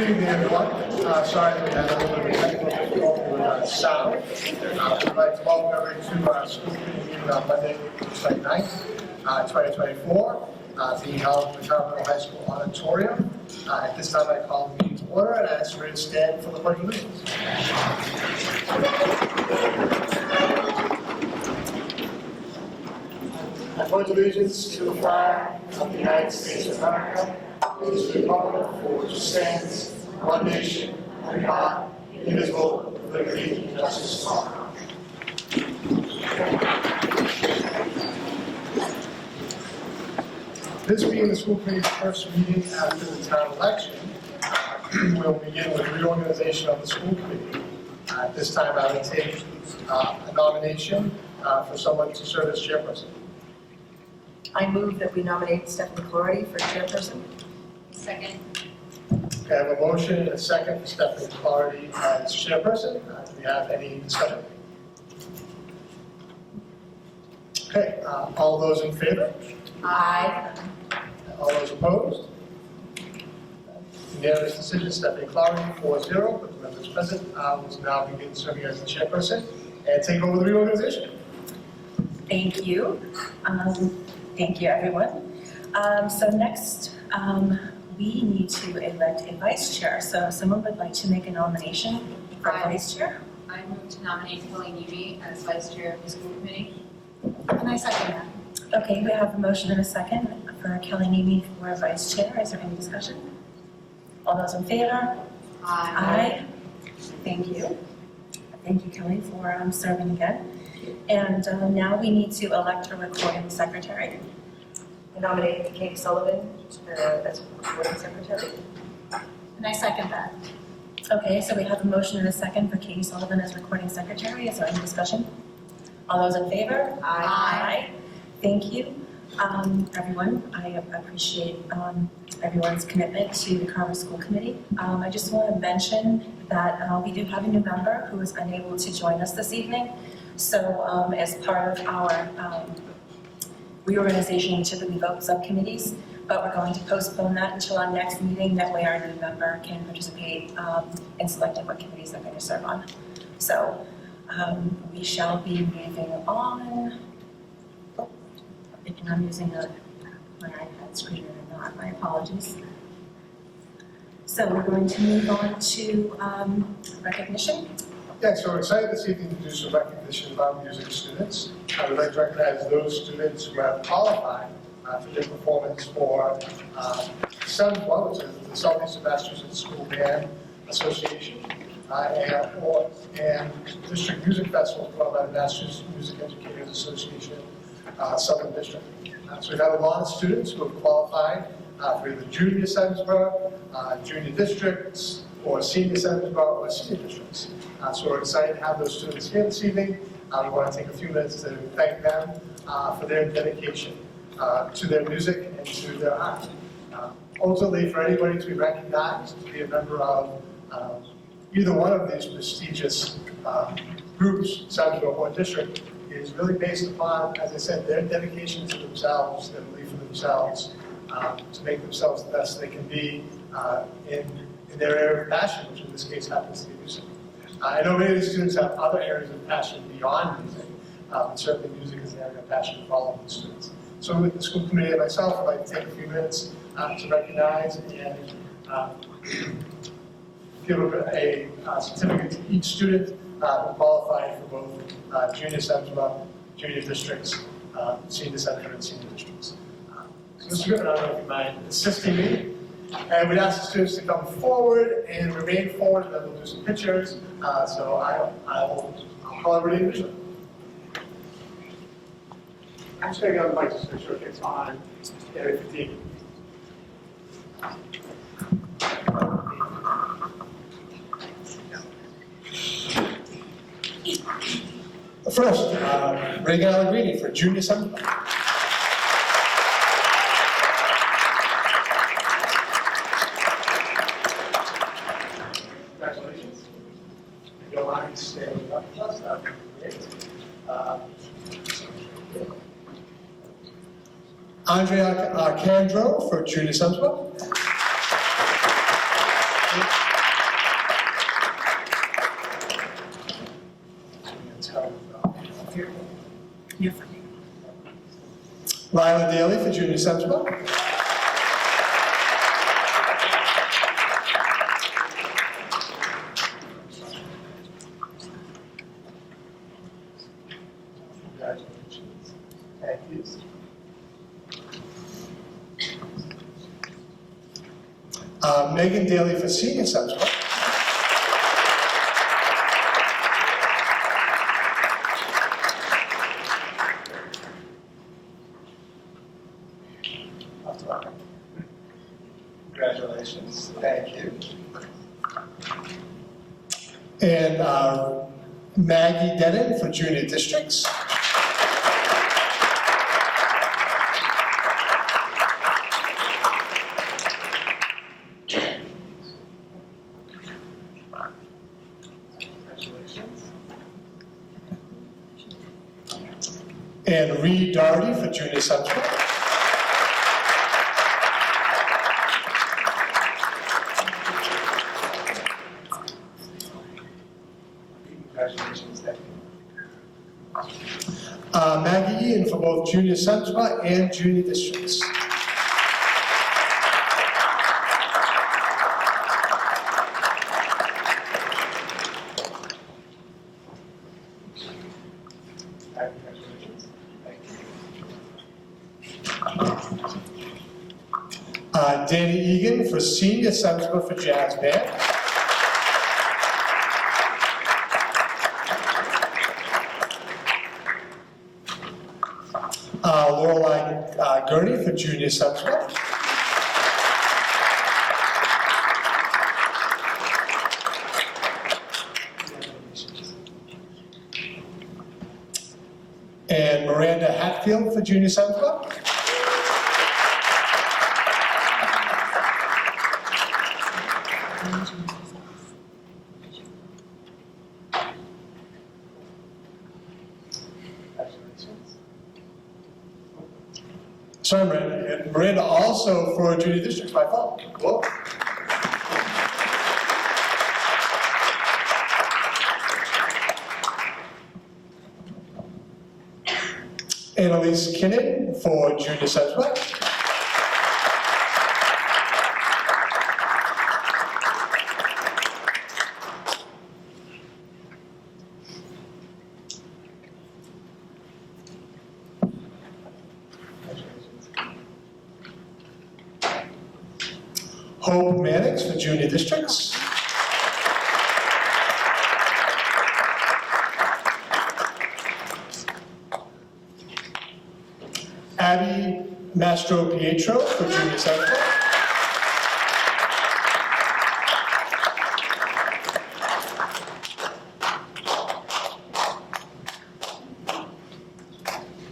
evening, everyone. Sorry that we had a little bit of technical difficulty with sound. We'd like to welcome everyone to our school committee meeting on Monday, April 29th, 2024, being held in the Carver High School auditorium. At this time, I call the meeting to order and ask everyone to stand for the Pledge of Allegiance. I pledge allegiance to the flag of the United States of America, and to the republic for which it stands, one nation, under God, indivisible, with liberty and justice for all. This being the school committee's first meeting after the town election, we'll begin with reorganization of the school committee. At this time, I would take a nomination for someone to serve as chairperson. I move that we nominate Stephanie Cloherty for chairperson. Second. Okay, I have a motion and a second for Stephanie Cloherty as chairperson. Do we have any discussion? Okay, all those in favor? Aye. All those opposed? Unanimous decision, Stephanie Cloherty, 4-0, with the members present, will now begin serving as the chairperson and take over the reorganization. Thank you. Thank you, everyone. So next, we need to elect a vice chair. So if someone would like to make a nomination for vice chair. I move to nominate Kelly Newby as vice chair of the school committee. And I second that. Okay, we have a motion and a second for Kelly Nemi for vice chair. Is there any discussion? All those in favor? Aye. Thank you. Thank you, Kelly, for serving again. And now we need to elect a recording secretary. I nominate Kate Sullivan as recording secretary. And I second that. Okay, so we have a motion and a second for Katie Sullivan as recording secretary. Is there any discussion? All those in favor? Aye. Thank you, everyone. I appreciate everyone's commitment to the Carver School Committee. I just want to mention that we do have a new member who is unable to join us this evening. So as part of our reorganization, we typically vote subcommittees, but we're going to postpone that until our next meeting. That way our new member can participate in selecting what committees they're going to serve on. So we shall be moving on. And I'm using my iPad screen and not, my apologies. So we're going to move on to recognition. Yeah, so we're excited this evening to do some recognition of our music students. I would like to recognize those students who have qualified for their performance for SEMBA, which is the Southeastern Massachusetts School Band Association, and District Music Festivals run by the Massachusetts Music Educators Association, Southern District. So we've had a lot of students who have qualified for either junior Sedgwicksboro, junior districts, or senior Sedgwicksboro, or senior districts. So we're excited to have those students here this evening. We want to take a few minutes to thank them for their dedication to their music and to their art. Ultimately, for anybody to be recognized, to be a member of either one of these prestigious groups, Sedgwicksboro or district, is really based upon, as I said, their dedication to themselves, their belief in themselves, to make themselves the best they can be in their area of passion, which in this case happens to be music. I know many of these students have other areas of passion beyond music, but certainly music is an area of passion for all of the students. So with the school committee and myself, I'd like to take a few minutes to recognize and give a certificate to each student who qualified for both junior Sedgwicksboro, junior districts, senior Sedgwicksboro, and senior districts. So Mr. Griffin, I don't know if you mind assisting me. And we'd ask the students to come forward and remain forward, and then we'll do some pictures. So I'll call everybody individually. I'm just going to go to the mic just to make sure it's on area 15. First, Reagan Allegrini for junior Sedgwicksboro. Congratulations. If you don't mind standing up with us, that would be great. Andrea Arcandro for junior Sedgwicksboro. New funding. Lila Daly for Junior Central. Congratulations. Thank you. Megan Daly for Senior Central. Congratulations. Thank you. And Maggie Denon for Junior Districts. Congratulations. And Reed Doherty for Junior Central. Congratulations, thank you. Maggie Ian for both Junior Central and Junior Districts. Congratulations. Thank you. Danny Egan for Senior Central for Jazz Band. Lorelai Gurney for Junior Central. And Miranda Hatfield for Junior Central. Sorry, Miranda. And Miranda also for Junior Districts by phone. Whoa. Annalise Kinnan for Junior Central. Hope Mannix for Junior Districts. Abby Mastro Pietro for Junior Central.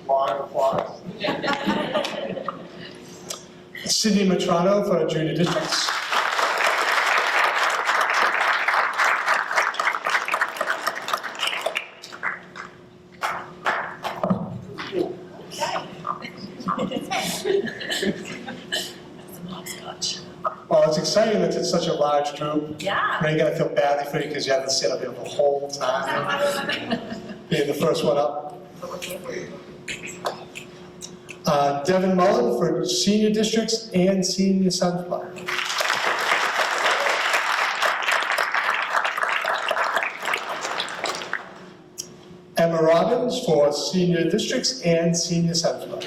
Long applause. Sydney Matrano for Junior Districts. Well, it's exciting that it's such a large group. Yeah. I'm gonna feel badly for you because you had to sit up here the whole time, being the first one up. Devin Mullen for Senior Districts and Senior Central. Emma Robbins for Senior Districts and Senior Central.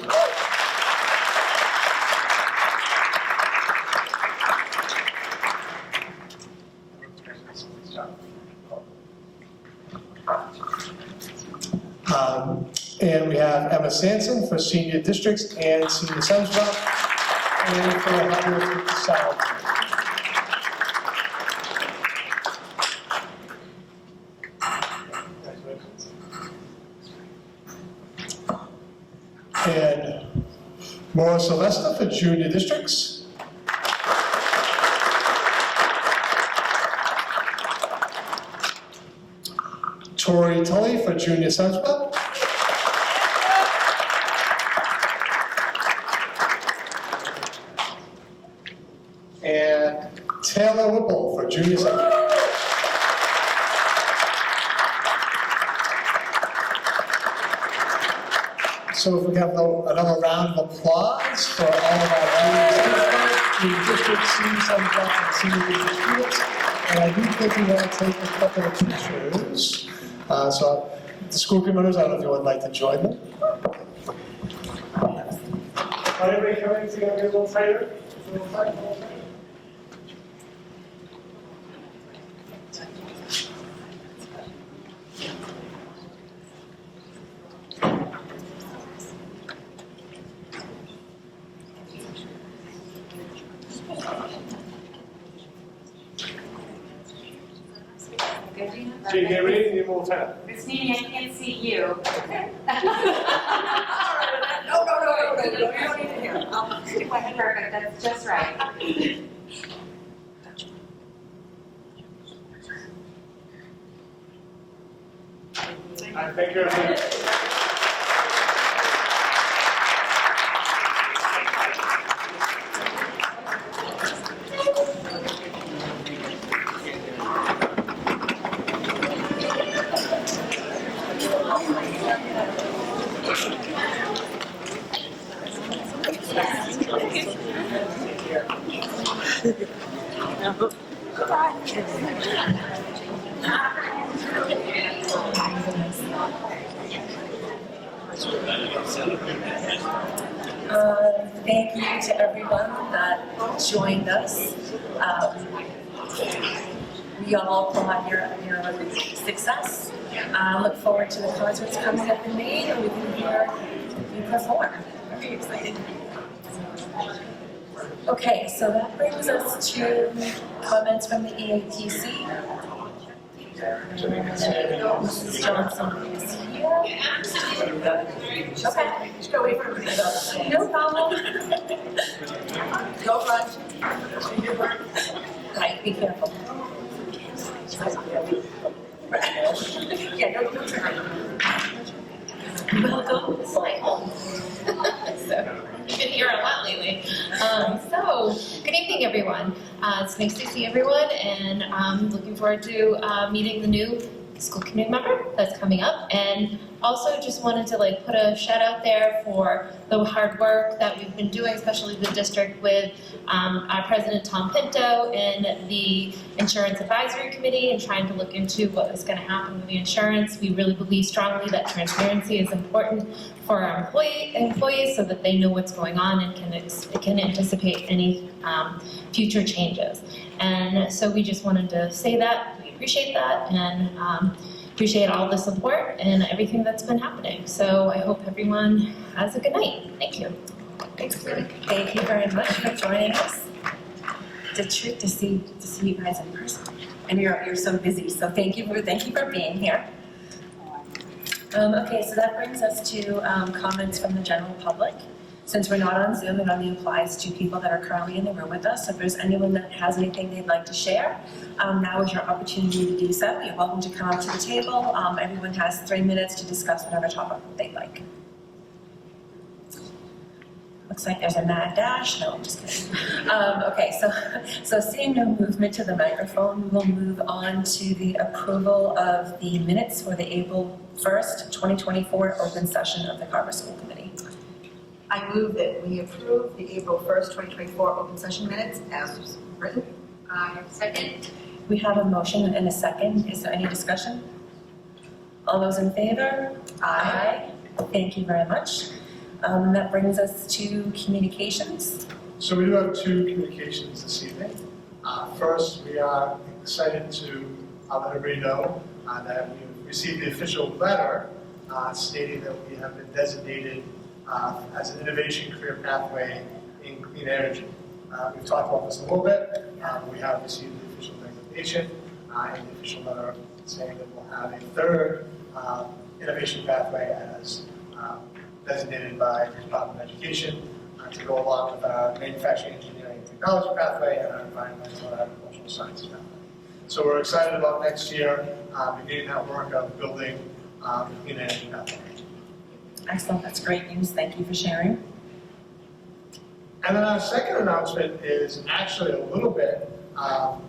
And we have Emma Sanson for Senior Districts and Senior Central, and for Hardwick South. And Maura Sylvester for Junior Districts. Tori Tully for Junior Central. And Taylor Whipple for Junior Central. So if we have another round of applause for all of our new district senior subject and senior district students. And I do think we want to take a couple of pictures. So the school committee members, I don't know if you would like to join them. All right, everybody coming together a little tighter? A little tighter, a little tighter. Jane, get ready, need a little time. Miss Nini, I can't see you. No, you don't need to hear. I'll stick my head perfect, that's just right. Thank you, everybody. Thank you to everyone that joined us. We all applaud your success. Look forward to the concerts coming up in May, and we can hear you perform. Very excited. Okay, so that brings us to comments from the EATC. Mrs. Johnson is here. Okay, just go wait for her to go. No problem. Go run. Right, be careful. Yeah, don't turn. Welcome. You've been here a lot lately. Good evening, everyone. It's nice to see everyone, and I'm looking forward to meeting the new school committee member that's coming up. And also just wanted to put a shout out there for the hard work that we've been doing, especially the district with our president Tom Pinto and the insurance advisory committee, and trying to look into what is going to happen with the insurance. We really believe strongly that transparency is important for our employees so that they know what's going on and can anticipate any future changes. And so we just wanted to say that. We appreciate that, and appreciate all the support and everything that's been happening. So I hope everyone has a good night. Thank you. Thanks, Julie. Thank you very much for joining us. It's a treat to see you guys in person. And you're so busy, so thank you for being here. Okay, so that brings us to comments from the general public. Since we're not on Zoom, it only applies to people that are currently in the room with us. So if there's anyone that has anything they'd like to share, now is your opportunity to do so. You're welcome to come up to the table. Everyone has 3 minutes to discuss whatever topic they'd like. Looks like there's a mad dash. No, I'm just kidding. Okay, so seeing no movement to the microphone, we will move on to the approval of the minutes for the April 1st, 2024 open session of the Carver School Committee. I move that we approve the April 1st, 2024 open session minutes as written. Second? We have a motion and a second. Is there any discussion? All those in favor? Aye. Thank you very much. That brings us to communications. So we do have 2 communications this evening. First, we are excited to let everybody know that we received the official letter stating that we have been designated as an innovation career pathway in clean energy. We've talked about this a little bit. We have received the official designation and the official letter saying that we'll have a 3rd innovation pathway as designated by the Department of Education to go along with our manufacturing, engineering, and technology pathway and our environmental and agricultural sciences pathway. So we're excited about next year beginning that work of building the clean energy pathway. Excellent, that's great news. Thank you for sharing. And then our second announcement is actually a little bit of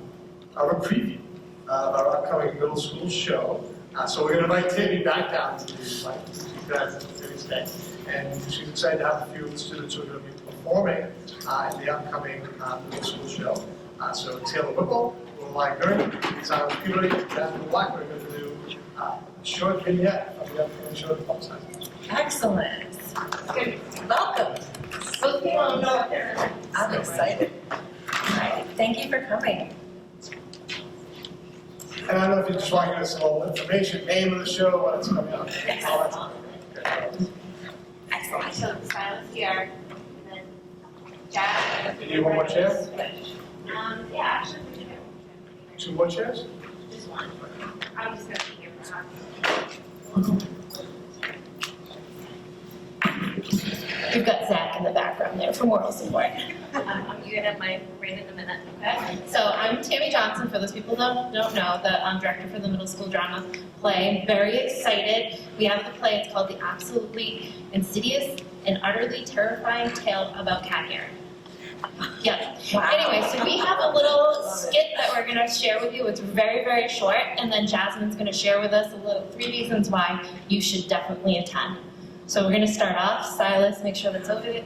a preview of our upcoming middle school show. So we're going to invite Tammy back down to the mic. and she's excited to have a few of the students who are going to be performing in the upcoming middle school show. So Taylor Whipple, Lorelai Gurney, Silas Peabody, and Jasmine Blackburn are going to do a short vignette of the upcoming show to publicize. Excellent. Welcome. I'm excited. All right, thank you for coming. And I don't know if you just want to give us a little information, name of the show, when it's coming up. Yes. All that stuff. Excellent. So Silas here, and then Jack. Do you need one more chair? Yeah, actually, we do. 2 more chairs? Just one. I'm just gonna be here for half. We've got Zach in the background there for moral support. You're gonna have my brain in a minute, okay? So I'm Tammy Johnson, for those people that don't know, the director for the middle school drama play. Very excited. We have the play, it's called The Absolutely Insidious and Utterly Terrifying Tale About Cat Hair. Yep. Wow. Anyway, so we have a little skit that we're gonna share with you. It's very, very short, and then Jasmine's gonna share with us 3 reasons why you should definitely attend. So we're gonna start off. Silas, make sure that's over.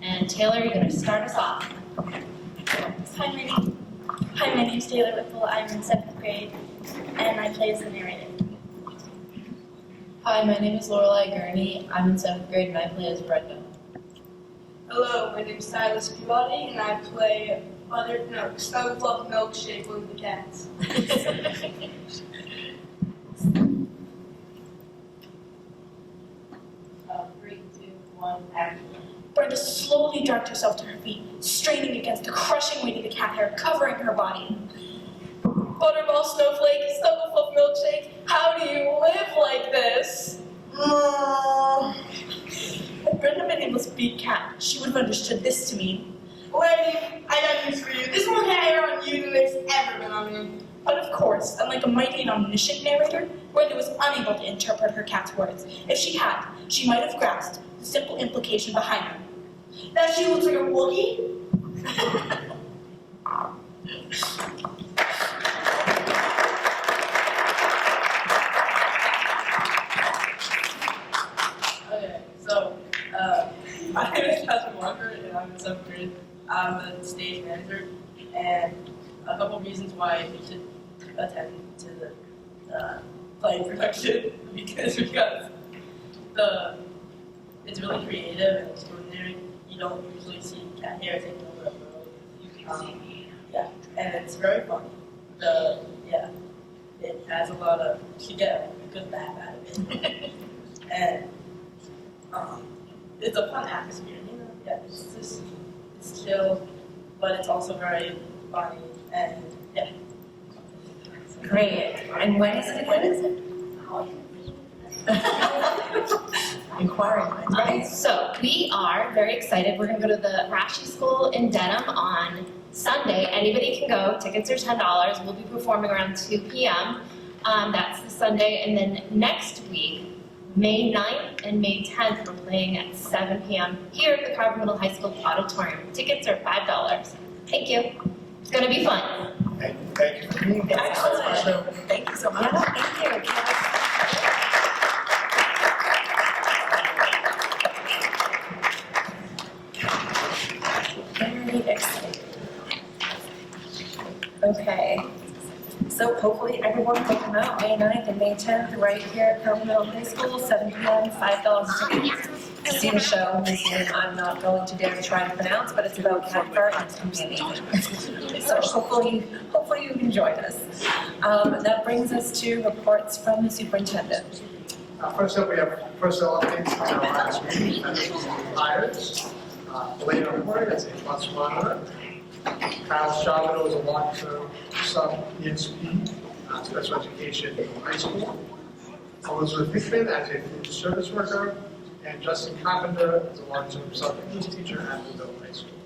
And Taylor, you're gonna start us off. Hi, my name's Taylor Whipple. I'm in 7th grade, and I play as the narrator. Hi, my name is Lorelai Gurney. I'm in 7th grade and I play as Brenda. Hello, my name's Silas Peabody, and I play Snugfluff Milkshake, one of the cats. 3, 2, 1, action. Brenda slowly dragged herself to her feet, straining against the crushing weight of the cat hair covering her body. Butterball Snowflake, Snugfluff Milkshake, how do you live like this? Had Brenda been able to speak cat, she would have understood this to mean, lady, I got news for you. There's more cat hair on you than there's ever been on me. But of course, unlike a mighty and omniscient narrator, Brenda was unable to interpret her cat's words. If she had, she might have grasped the simple implication behind them. That she looks like a Wookiee? Okay, so my name is Catherine Walker, and I'm in 7th grade. I'm the stage manager, and a couple reasons why you should attend to the play production because it's really creative and extraordinary. You don't usually see cat hair taking over a world. Yeah, and it's very fun. It has a lot of, you get a good laugh out of it. And it's a fun atmosphere, Yeah, it's chill, but it's also very funny, and yeah. Great. And when is it again? Inquiring minds, right? So we are very excited. We're gonna go to the Rashi School in Dedham on Sunday. Anybody can go. Tickets are $10. We'll be performing around 2 p.m. That's the Sunday. And then next week, May 9th and May 10th, we're playing at 7 p.m. here at the Carver Middle High School Auditorium. Tickets are $5. Thank you. It's gonna be fun. Thank you for being here. Excellent. Thank you so much. Yeah, thank you. Very excited. Okay. So hopefully everyone will come out May 9th and May 10th right here at Carver Middle High School, 7 p.m., $5 tickets to see the show. This name I'm not going to dare to try to pronounce, but it's about Carver and it's going to be amazing. So hopefully you enjoy this. That brings us to reports from the superintendent. First up, we have personnel updates on our last meeting. Hires. Elena Report as a bus monitor. Kyle Chavino is a long-term sub-ESP, special education in high school. Elizabeth Hickman as a food service worker. And Justin Carpenter is a long-term sub-English teacher at the middle high school.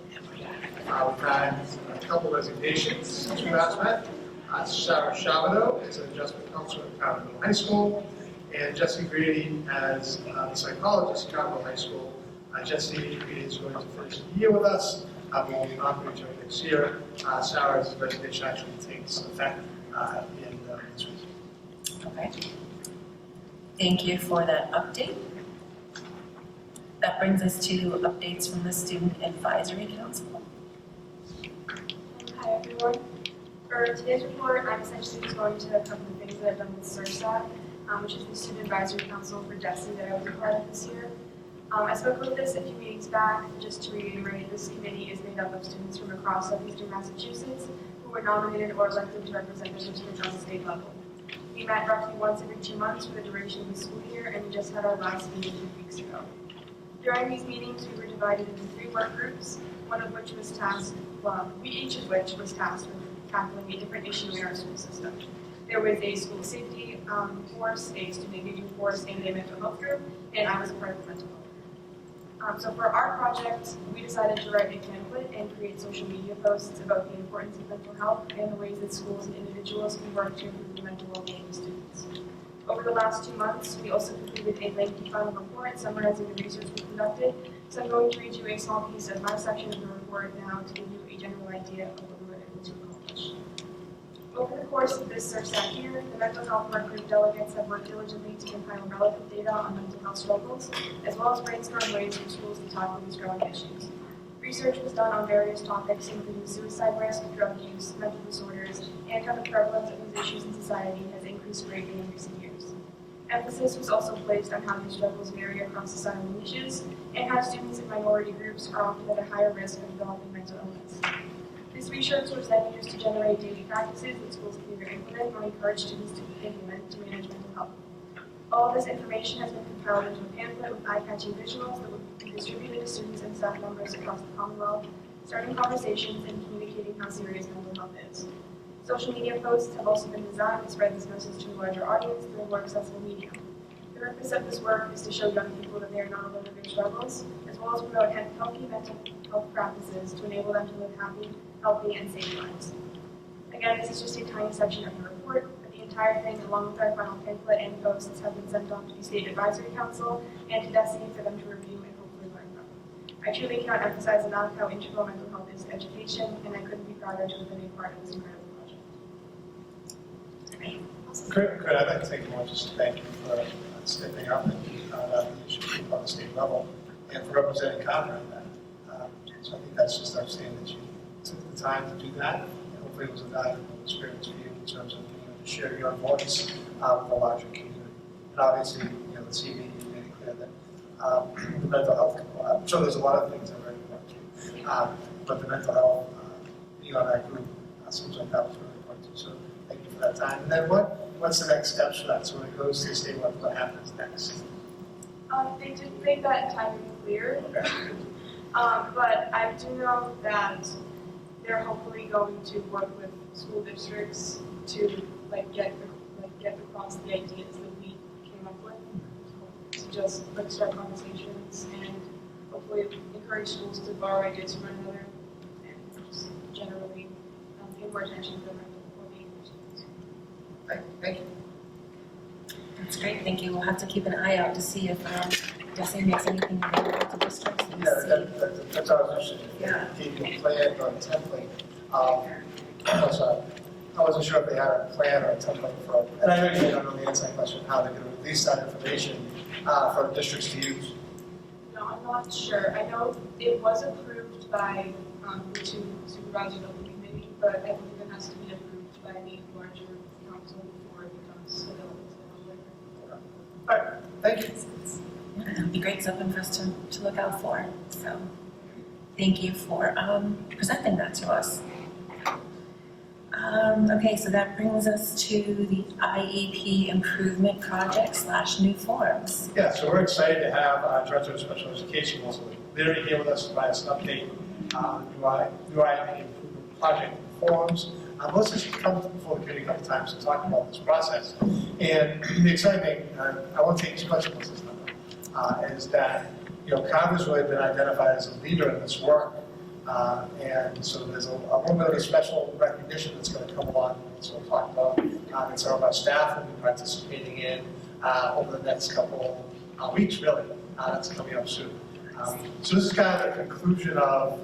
We've had a couple resignations since we last met. Sarah Chavino is an adjustment counselor at Carver Middle High School. And Jesse Grady as a psychologist at Carver Middle High School. Jesse is going to finish the year with us. We will not return next year. Sarah's resignation actually takes effect at the end of this week. Okay. Thank you for that update. that brings us to updates from the Student Advisory Council. Hi everyone. For today's report, I'm essentially just going to cover the things that I've done with SURSAT, which is the Student Advisory Council for DESI that I was a part of this year. I spoke about this a few meetings back. Just to reiterate, this committee is made up of students from across southeastern Massachusetts who were nominated or elected to represent their district on the state level. We met roughly once every 2 months for the duration of the school year, and we just had our last meeting 2 weeks ago. During these meetings, we were divided into 3 work groups, one of which was tasked, each of which was tasked with tackling a different issue in our school system. There was a school safety force, a student engagement force, and a mental health group, and I was a part of the mental health. So for our project, we decided to write a pamphlet and create social media posts about the importance of mental health and the ways that schools and individuals can work to improve the mental well-being of students. Over the last 2 months, we also completed a lengthy final report summarizing the research we conducted. So I'm going to read you a small piece of my section of the report now to give you a general idea of what we were able to accomplish. Over the course of this SURSAT year, the mental health work group delegates have worked diligently to compile relevant data on mental health struggles, as well as brainstorm ways for schools to tackle these growing issues. Research was done on various topics, including suicide risk, drug use, mental disorders, and how the prevalence of these issues in society has increased greatly in recent years. Emphasis was also placed on how these struggles vary across societal niches, and how students in minority groups are often at a higher risk of developing mental illness. This research was then used to generate daily practices that schools can either implement or encourage students to implement to manage mental health. All of this information has been compiled into a pamphlet with eye-catching visuals that will be distributed to students and staff members across the Commonwealth, starting conversations and communicating how serious mental health is. Social media posts have also been designed to spread this message to a larger audience through a more accessible medium. The purpose of this work is to show young people that they are not alone in their struggles, as well as promote healthy mental health practices to enable them to live happy, healthy, and safe lives. Again, this is just a tiny section of the report, but the entire thing, along with our final pamphlet and posts, have been sent on to the State Advisory Council and to DESI for them to review and hopefully learn from. I truly cannot emphasize enough how integral mental health is to education, and I couldn't be prouder to have been a part of this incredible project. Great, I'd like to take a moment just to thank you for stepping up and that leadership on the state level and for representing Carver in that. So I think that's just outstanding that you took the time to do that. And hopefully it was a valuable experience for you in terms of being able to share your voice with a larger community. And obviously, this evening you made it clear that the mental health component, I'm sure there's a lot of things that are very important to you, but the mental health, being on that group, seems like that was really important too. So thank you for that time. And then what's the next steps for that? So when it goes to the state, what happens next? They didn't make that entirely clear, Okay. but I do know that they're hopefully going to work with school districts to get across the ideas that we came up with, to just start conversations and hopefully encourage schools to borrow ideas from one another and just generally pay more attention to the mental well-being of students. Thank you. That's great, thank you. We'll have to keep an eye out to see if DESI makes anything available to districts and Yeah, see. that's what I was interested in. Yeah. Gave you a plan or a template. I'm sorry. I wasn't sure if they had a plan or a template for, and I know you don't know the answer to that question, how they're going to release that information for districts to use. No, I'm not sure. I know it was approved by the 2 supervisors of the committee, but I believe it has to be approved by the larger council before it becomes available to the public. All right, thank you. Yeah, it'll be great, something for us to look out for. So, thank you for presenting that to us. Okay, so that brings us to the IEP improvement project / new forms. Yeah, so we're excited to have Director of Special Education, also Larry, here with us to provide us an update on the new IEP improvement project forms. Melissa's come before the committee a couple times to talk about this process. And the exciting thing, I won't take each question Melissa's number, is that Carver's really been identified as a leader in this work. And so there's a little bit of a special recognition that's going to come along, so we'll talk about, and some of our staff will be participating in over the next couple weeks, really. That's coming up soon. So this is kind of the conclusion of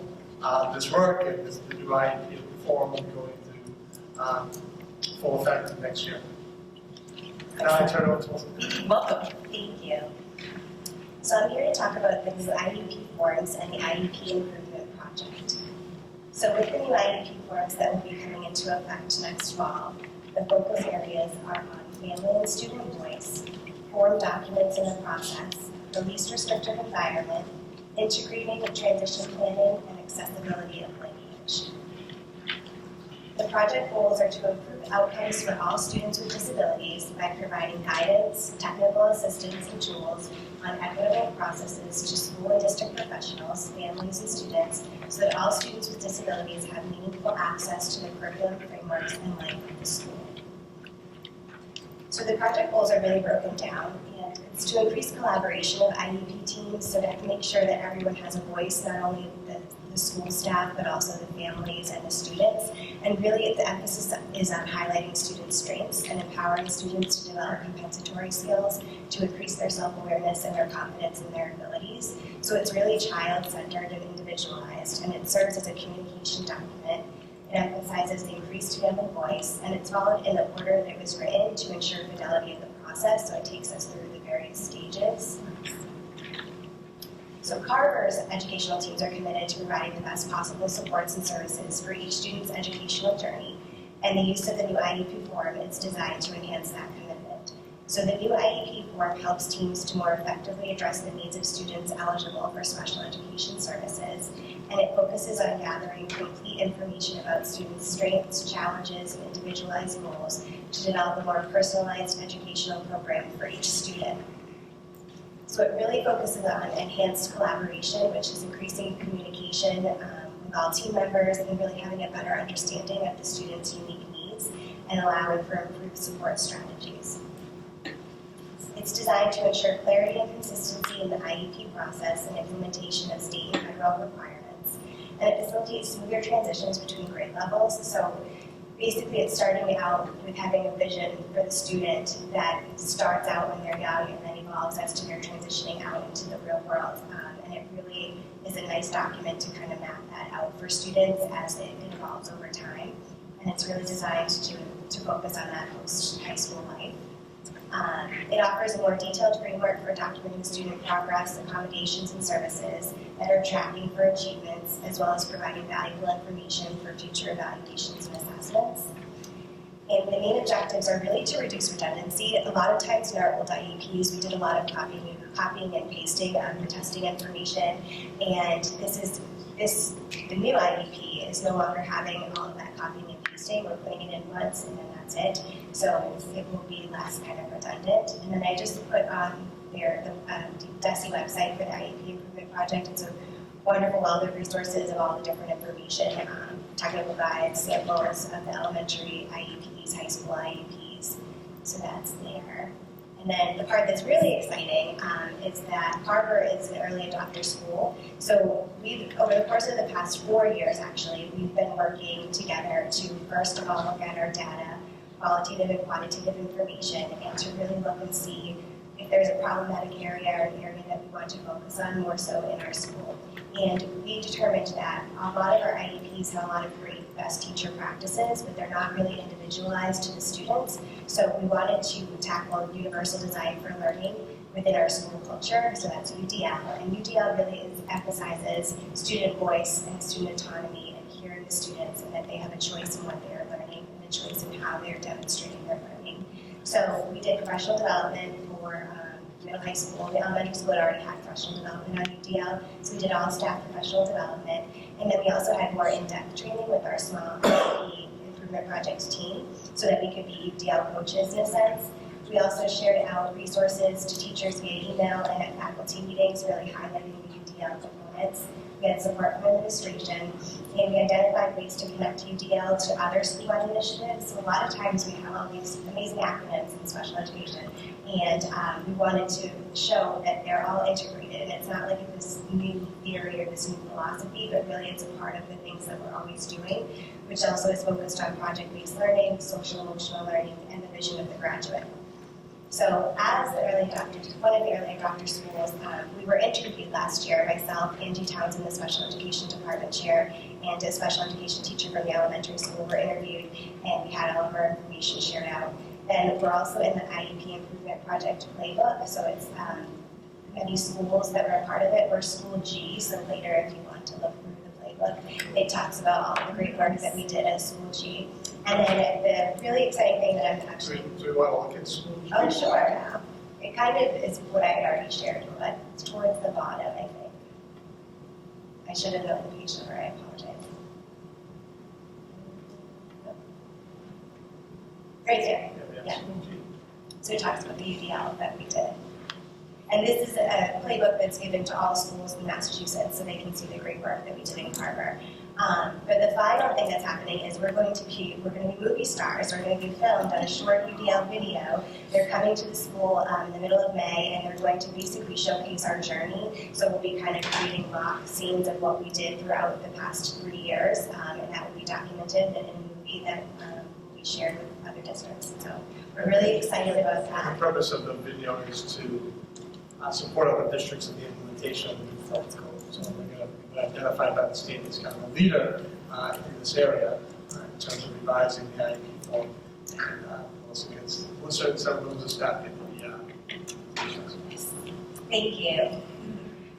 this work, and this, the new IEP form will be going into full effect next year. And now I turn it over to Melissa. Welcome. Thank you. So I'm here to talk about the new IEP forms and the IEP improvement project. So with the new IEP forms that will be coming into effect next fall, the focus areas are on family and student voice, form documents in the process, the least restrictive environment, integrating transition planning, and accessibility of language. The project goals are to improve outcomes for all students with disabilities by providing guidance, technical assistance, and tools on equitable processes to school and district professionals, families, and students, so that all students with disabilities have meaningful access to the curriculum frameworks and life of the school. So the project goals are really broken down, and it's to increase collaboration of IEP teams so to make sure that everyone has a voice, not only the school staff, but also the families and the students. And really the emphasis is on highlighting students' strengths and empowering students to develop compensatory skills to increase their self-awareness and their confidence in their abilities. So it's really child-centered and individualized, and it serves as a communication document. It emphasizes the increased family voice, and it's followed in the order that it was written to ensure fidelity of the process, so it takes us through the various stages. So Carver's educational teams are committed to providing the best possible supports and services for each student's educational journey, and the use of the new IEP form is designed to enhance that commitment. So the new IEP form helps teams to more effectively address the needs of students eligible for special education services, and it focuses on gathering complete information about students' strengths, challenges, and individualized goals to develop a more personalized educational program for each student. So it really focuses on enhanced collaboration, which is increasing communication with all team members and really having a better understanding of the students' unique needs and allowing for improved support strategies. It's designed to ensure clarity and consistency in the IEP process and implementation of state and federal requirements. And it facilitates smoother transitions between grade levels. So basically, it's starting out with having a vision for the student that starts out when they're young and then evolves as to their transitioning out into the real world. And it really is a nice document to kind of map that out for students as it evolves over time. And it's really designed to focus on that post-high school life. It offers a more detailed framework for documenting student progress, accommodations, and services that are tracking for achievements, as well as providing valuable information for future evaluations and assessments. And the main objectives are really to reduce redundancy. A lot of times in our old IEPs, we did a lot of copying and pasting of the testing information, and the new IEP is no longer having all of that copying and pasting. We're putting it in once, and then that's it. So it will be less kind of redundant. And then I just put on there the DESE website for the IEP Improvement Project. It's a wonderful wealth of resources of all the different information, technical guides, samples of the elementary IEPs, high school IEPs. So that's there. And then the part that's really exciting is that Carver is an early adopter school. So over the course of the past 4 years, actually, we've been working together to first of all look at our data, qualitative and quantitative information, and to really look and see if there's a problematic area or an area that we want to focus on more so in our school. And we determined that a lot of our IEPs have a lot of great best teacher practices, but they're not really individualized to the students. So we wanted to tackle universal design for learning within our school culture, so that's UDL. And UDL really emphasizes student voice and student autonomy and hearing the students and that they have a choice in what they are learning and a choice in how they're demonstrating their learning. So we did professional development for middle high school. The elementary school had already had professional development on UDL, so we did all staff professional development. And then we also had more in-depth training with our small IEP Improvement Project team so that we could be UDL coaches in a sense. We also shared out resources to teachers via email and at faculty meetings, really highlighting the UDL components. We had support from administration, and we identified ways to connect UDL to other school-wide initiatives. So a lot of times we have all these amazing acronyms in special education, and we wanted to show that they're all integrated, and it's not like this new theory or this new philosophy, but really it's a part of the things that we're always doing, which also is focused on project-based learning, social-emotional learning, and the vision of the graduate. So as the early adopter, one of the early adopter schools, we were interviewed last year, myself, Angie Townsend, the special education department chair, and a special education teacher from the elementary school were interviewed, and we had all of our information shared out. Then we're also in the IEP Improvement Project playbook, so it's any schools that were a part of it. We're School G, so later if you want to look through the playbook, it talks about all the great work that we did as School G. And then the really exciting thing that I'm actually, Do we want to look at school? oh sure, it kind of is what I had already shared, but it's towards the bottom, I think. I should have known the page number, I apologize. Right there. Yeah. School G. So it talks about the UDL that we did. And this is a playbook that's given to all schools in Massachusetts so they can see the great work that we did in Carver. But the final thing that's happening is we're going to be movie stars. We're going to be filmed on a short UDL video. They're coming to the school in the middle of May, and they're going to basically showcase our journey. So we'll be kind of creating mock scenes of what we did throughout the past 3 years, and that will be documented in a movie that will be shared with other districts. So we're really excited about The that. purpose of the video is to support other districts in the implementation of the new health code. So we're going to be identified by the state as kind of a leader in this area in terms of revising the IEP form and also gets certain set of rules of staff in the districts. Thank you.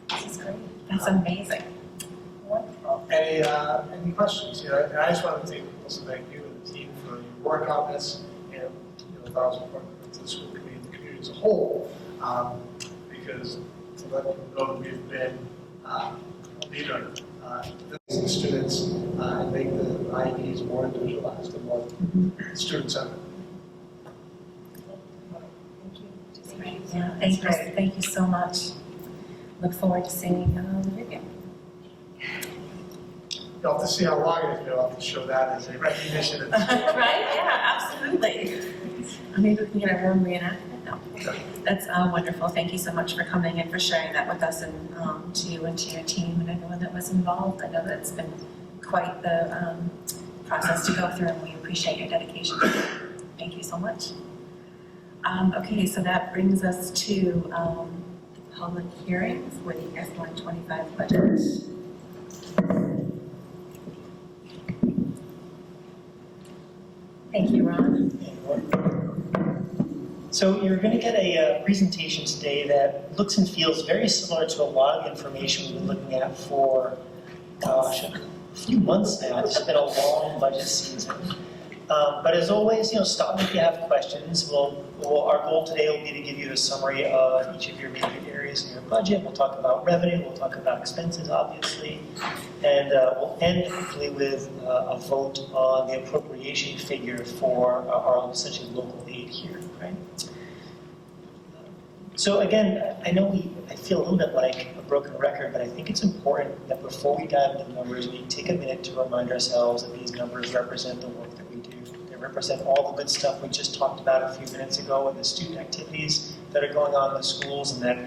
This is great. That's amazing. Wonderful. Any questions? I just wanted to also thank you and the team for your work on this, and I thought it was important to the school committee and the community as a whole, because to let them know that we've been a leader in the students and make the IEPs more individualized and more student-centered. Yeah, thank you so much. Look forward to seeing the video. You'll have to see how long it is, you'll have to show that as a recognition. Right? Yeah, absolutely. Maybe we can get our own reenactment. No. That's wonderful. Thank you so much for coming and for sharing that with us, and to you and to your team and everyone that was involved. I know that it's been quite the process to go through, and we appreciate your dedication. Thank you so much. Okay, so that brings us to the public hearing for the FY25 budget. Thank you, Ron. So you're going to get a presentation today that looks and feels very similar to a lot of information we've been looking at for, gosh, a few months now. It's been a long budget season. But as always, stop me if you have questions. Our goal today will be to give you a summary of each of your major areas in your budget. We'll talk about revenue, we'll talk about expenses, obviously, and we'll end hopefully with a vote on the appropriation figure for our essentially local aid here, right? So again, I know I feel a little bit like a broken record, but I think it's important that before we dive into the numbers, we take a minute to remind ourselves that these numbers represent the work that we do. They represent all the good stuff we just talked about a few minutes ago and the student activities that are going on in the schools, and that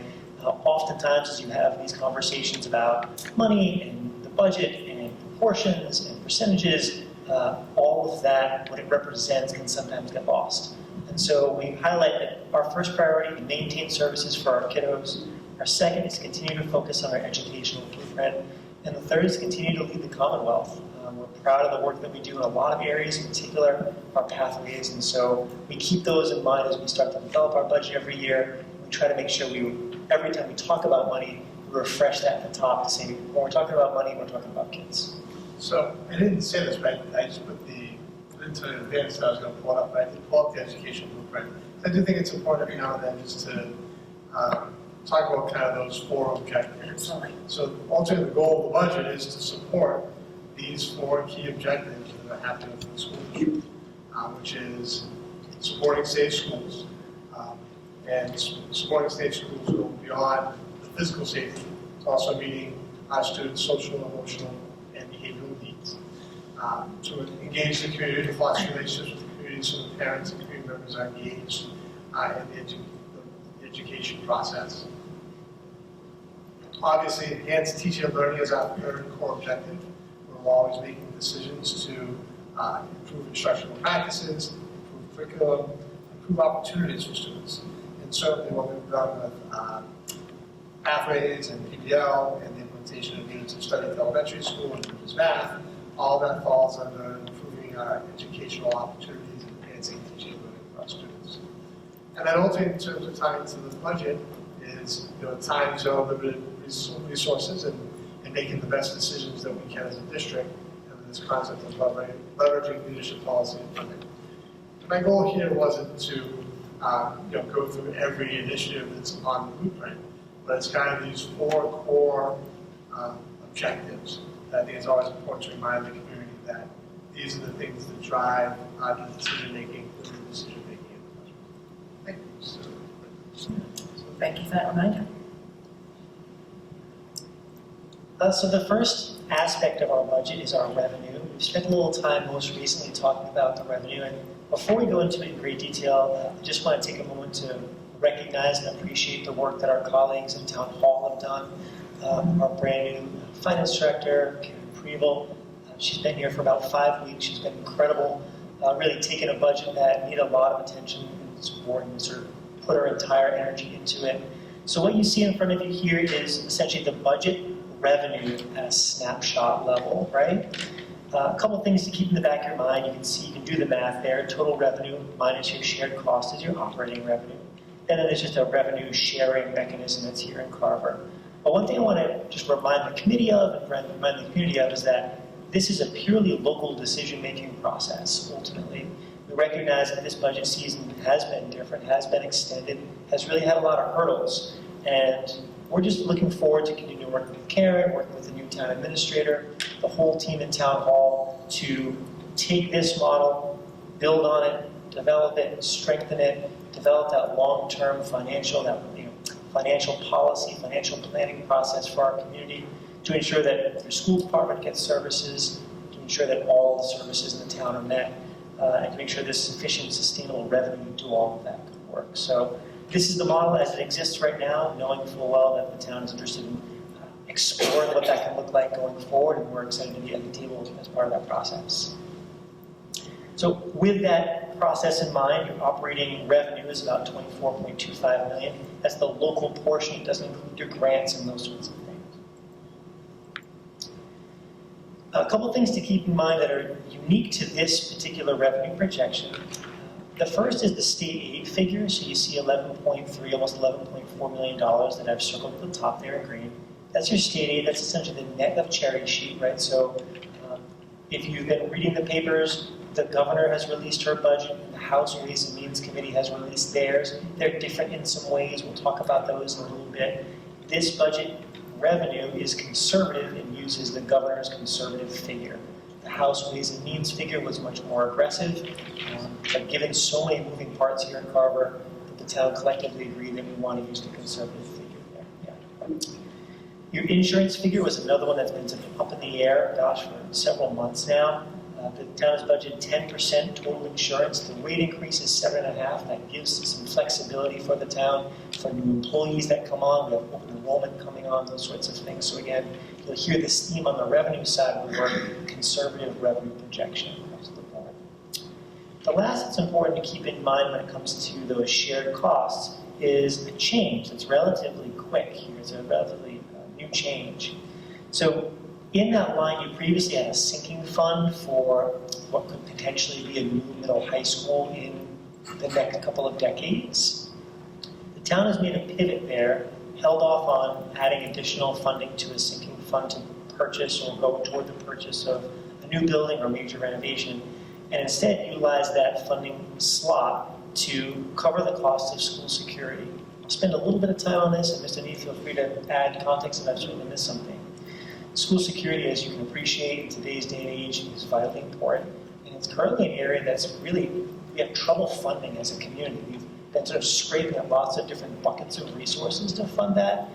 oftentimes as you have these conversations about money and the budget and proportions and percentages, all of that, what it represents, can sometimes get lost. And so we highlight that our first priority is to maintain services for our kiddos. Our second is to continue to focus on our educational blueprint. And the third is to continue to lead the Commonwealth. We're proud of the work that we do in a lot of areas, in particular our pathways. And so we keep those in mind as we start to develop our budget every year. We try to make sure every time we talk about money, we refresh that at the top to say, when we're talking about money, we're talking about kids. So I didn't say this, but I just put into advance that I was going to pull it up, but I did pull up the education blueprint. I do think it's important every now and then just to talk about kind of those 4 objectives. Absolutely. So ultimately, the goal of the budget is to support these 4 key objectives that are happening for the school district, which is supporting safe schools. And supporting safe schools go beyond the physical safety. It's also meeting our students' social, emotional, and behavioral needs. To engage the community, to foster relationships with the community so the parents and community members are engaged in the education process. Obviously, enhance teaching and learning is our third core objective. We're always making decisions to improve instructional practices, improve curriculum, improve opportunities for students. And certainly what we've done with pathways and PBL and the implementation of units of study at the elementary school and Bridges Math, all that falls under improving our educational opportunities and enhancing teaching and learning for our students. And then ultimately, in terms of tying to the budget, is is, at times there are limited resources and making the best decisions that we can as a district, and this concept of leveraging leadership policy and funding. And my goal here wasn't to go through every initiative that's on the blueprint, but it's kind of these 4 core objectives that I think it's always important to remind the community that these are the things that drive the decision-making, Thank you. So thank you for that reminder. So the first aspect of our budget is our revenue. We've spent a little time most recently talking about the revenue, and before we go into it in great detail, I just want to take a moment to recognize and appreciate the work that our colleagues in Town Hall have done. Our brand new finance director, Karen Preble, she's been here for about 5 weeks. She's been incredible, really taking a budget that needed a lot of attention and support and sort of put her entire energy into it. So what you see in front of you here is essentially the budget revenue at a snapshot level, right? A couple things to keep in the back of your mind. You can see, you can do the math there. Total revenue minus your shared cost is your operating revenue. And then there's just a revenue sharing mechanism that's here in Carver. But one thing I want to just remind the committee of and remind the community of is that this is a purely local decision-making process, ultimately. We recognize that this budget season has been different, has been extended, has really had a lot of hurdles. And we're just looking forward to continue working with Karen, working with the new town administrator, the whole team in Town Hall to take this model, build on it, develop it, strengthen it, develop that long-term financial policy, financial planning process for our community to ensure that your school department gets services, to ensure that all the services in the town are met, and to make sure there's sufficient sustainable revenue to do all of that good work. So this is the model as it exists right now, knowing full well that the town is interested in exploring what that can look like going forward, and we're excited to be at the table as part of that process. So with that process in mind, your operating revenue is about $24.25 million. That's the local portion. It doesn't include your grants and those sorts of things. A couple things to keep in mind that are unique to this particular revenue projection. The first is the state aid figure. So you see 11.3, almost $11.4 million that I've circled at the top there in green. That's your state aid. That's essentially the net of charity sheet, right? So if you've been reading the papers, the governor has released her budget. The House Ways and Means Committee has released theirs. They're different in some ways. We'll talk about those in a little bit. This budget revenue is conservative and uses the governor's conservative figure. The House Ways and Means figure was much more aggressive, but given so many moving parts here in Carver, the town collectively agreed that we want to use the conservative figure there. Yeah. Your insurance figure was another one that's been sort of up in the air, gosh, for several months now. The town has budgeted 10% total insurance. The rate increase is 7.5%. That gives some flexibility for the town, for new employees that come on. We have open enrollment coming on, those sorts of things. So again, you'll hear this theme on the revenue side of the work, conservative revenue projection across the board. The last that's important to keep in mind when it comes to those shared costs is a change that's relatively quick here. It's a relatively new change. So in that line, you previously had a sinking fund for what could potentially be a new middle high school in the next couple of decades. The town has made a pivot there, held off on adding additional funding to a sinking fund to purchase or go toward the purchase of a new building or major renovation, and instead utilized that funding slot to cover the cost of school security. I'll spend a little bit of time on this, and Mr. Neef, feel free to add context if I've certainly missed something. School security, as you can appreciate in today's day and age, is vitally important. And it's currently an area that's really, we have trouble funding as a community. We've been sort of scraping at lots of different buckets of resources to fund that.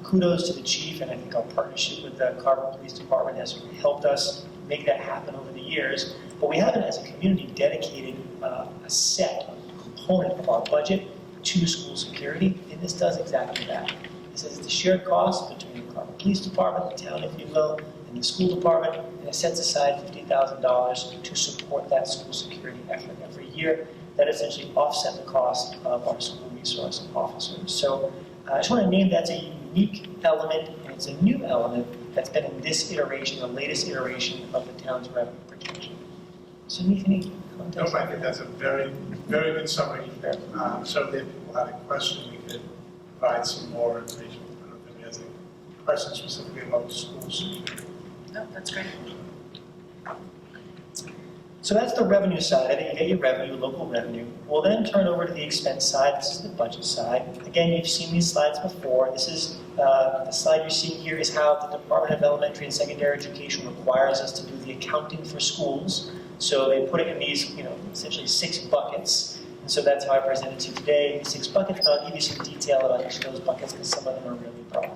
Kudos to the chief, and I think our partnership with the Carver Police Department has helped us make that happen over the years. But we haven't, as a community, dedicated a set, a component of our budget to school security, and this does exactly that. This is the shared cost between the Carver Police Department, the town, if you will, and the school department, and it sets aside $50,000 to support that school security effort every year. That essentially offset the cost of our school resource officers. So I just want to name that's a unique element, and it's a new element that's been in this iteration, the latest iteration of the town's revenue projection. So any context? No, I think that's a very, very good summary. Certainly if people have a question, we could provide some more information. I don't know if anybody has any questions specifically about the schools. No, that's great. So that's the revenue side. I think you get your revenue, local revenue. We'll then turn over to the expense side. This is the budget side. Again, you've seen these slides before. This is the slide you're seeing here is how the Department of Elementary and Secondary Education requires us to do the accounting for schools. So they put it in these, essentially 6 buckets. And so that's how I presented to you today, 6 buckets. And I'll give you some detail about each of those buckets because some of them are really broad.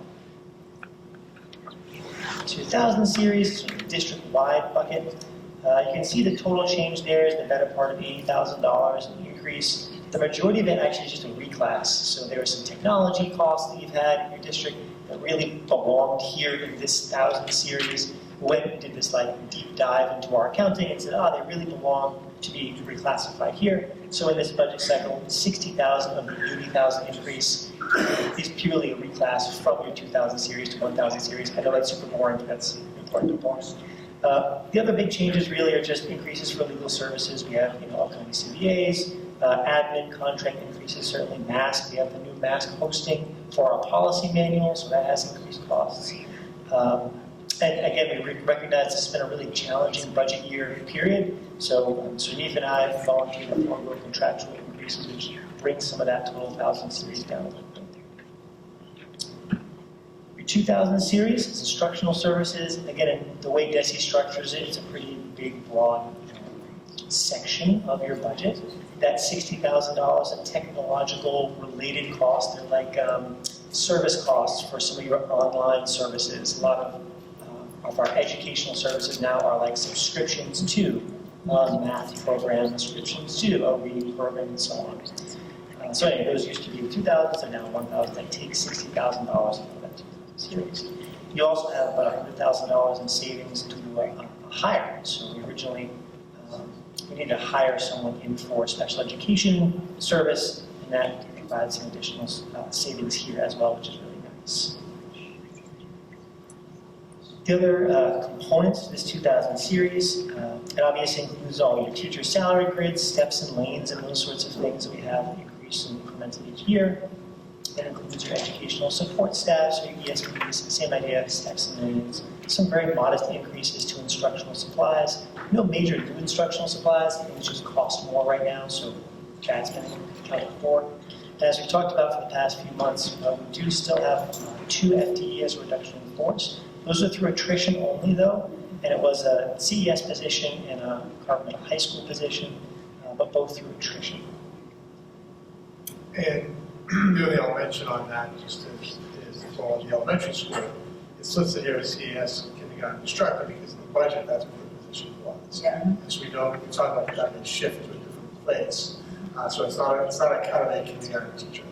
2000 series, so the district-wide bucket. You can see the total change there is the better part of $80,000 increase. The majority of it actually is just a reclass. So there were some technology costs that you've had in your district that really belonged here in this 1000 series. We went and did this deep dive into our accounting and said, they really belong to be reclassified here. So in this budget cycle, 60,000 of the 80,000 increase is purely a reclass from your 2000 series to 1000 series. I know that's super boring, but that's important to point. The other big changes really are just increases for legal services. We have upcoming CBAs, admin contract increases, certainly mask. We have the new mask hosting for our policy manual, so that has increased costs. And again, we recognize this has been a really challenging budget year period. So Sunif and I volunteered for more contractual increases, which brings some of that total 1000 series down a little bit. 2000 series is instructional services. Again, the way DESE structures it, it's a pretty big, broad section of your budget. That's $60,000 in technological related costs. They're like service costs for some of your online services. A lot of our educational services now are like subscriptions to math programs, subscriptions to a reading program, and so on. So anyway, those used to be 2,000, so now 1,000. That takes $60,000 for that series. You also have about $100,000 in savings due to a hire. So we originally we need to hire someone in for special education service, and that provides some additional savings here as well, which is really nice. The other components to this 2000 series, it obviously includes all your teacher salary grids, steps and lanes, and those sorts of things that we have increased and incremented each year. That includes your educational support staff, so your ESPs, same idea, steps and lanes. Some very modest increases to instructional supplies. No major new instructional supplies, things just cost more right now, so that's been accounted for. And as we've talked about for the past few months, we do still have 2 FTE as a reduction in force. Those are through attrition only though, and it was a CES position and a Carver High School position, but both through attrition. And the only thing I'll mention on that, just is for the elementary school, it's listed here as CES kindergarten instructor because in the budget, that's what the position was. Yeah. And so we talk about having a shift to a different place. So it's not a cut of a kindergarten teacher.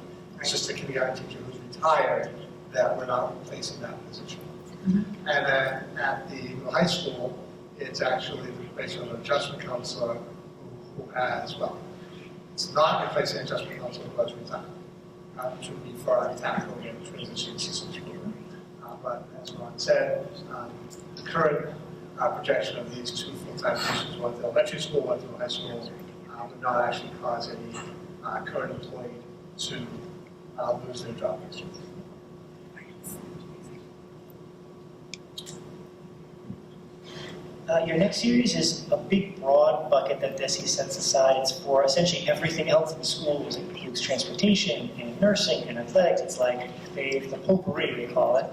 It's just a kindergarten teacher who's retired that we're not replacing that position. Mm-hmm. And then at the high school, it's actually based on an adjustment counselor who has, well, it's not replacing an adjustment counselor who was retired. Which would be for our TAC program, transition systems program. But as Ron said, the current projection of these 2 full-time positions, one to elementary school, one to high school, would not actually cause any current employee to lose their job next year. Your next series is a big, broad bucket that DESE sets aside. It's for essentially everything else in schools. It includes transportation and nursing and athletics. It's like the potpourri, they call it.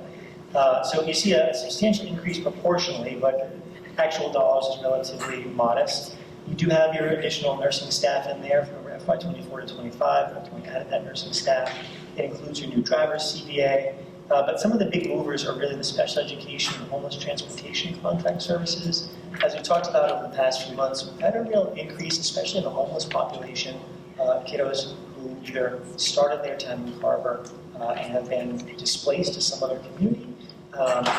So you see a substantial increase proportionally, but actual dollars is relatively modest. You do have your additional nursing staff in there from FY24 to 25. We added that nursing staff. It includes your new driver's CBA. But some of the big movers are really the special education and homeless transportation contract services. As we talked about over the past few months, we've had a real increase, especially in the homeless population, kiddos who either started their time in Carver and have been displaced to some other community,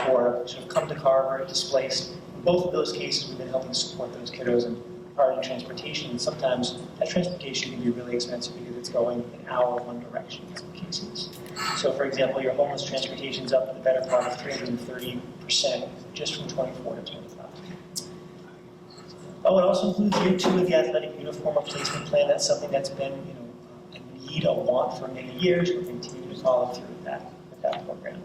or sort of come to Carver, displaced. In both of those cases, we've been helping support those kiddos in providing transportation, and sometimes that transportation can be really expensive because it's going an hour one direction in some cases. So for example, your homeless transportation is up in the better part of 330% just from 24 to 25. Oh, it also includes year 2 of the athletic uniform replacement plan. That's something that's been a need, a want for many years. We're continuing to follow through with that program.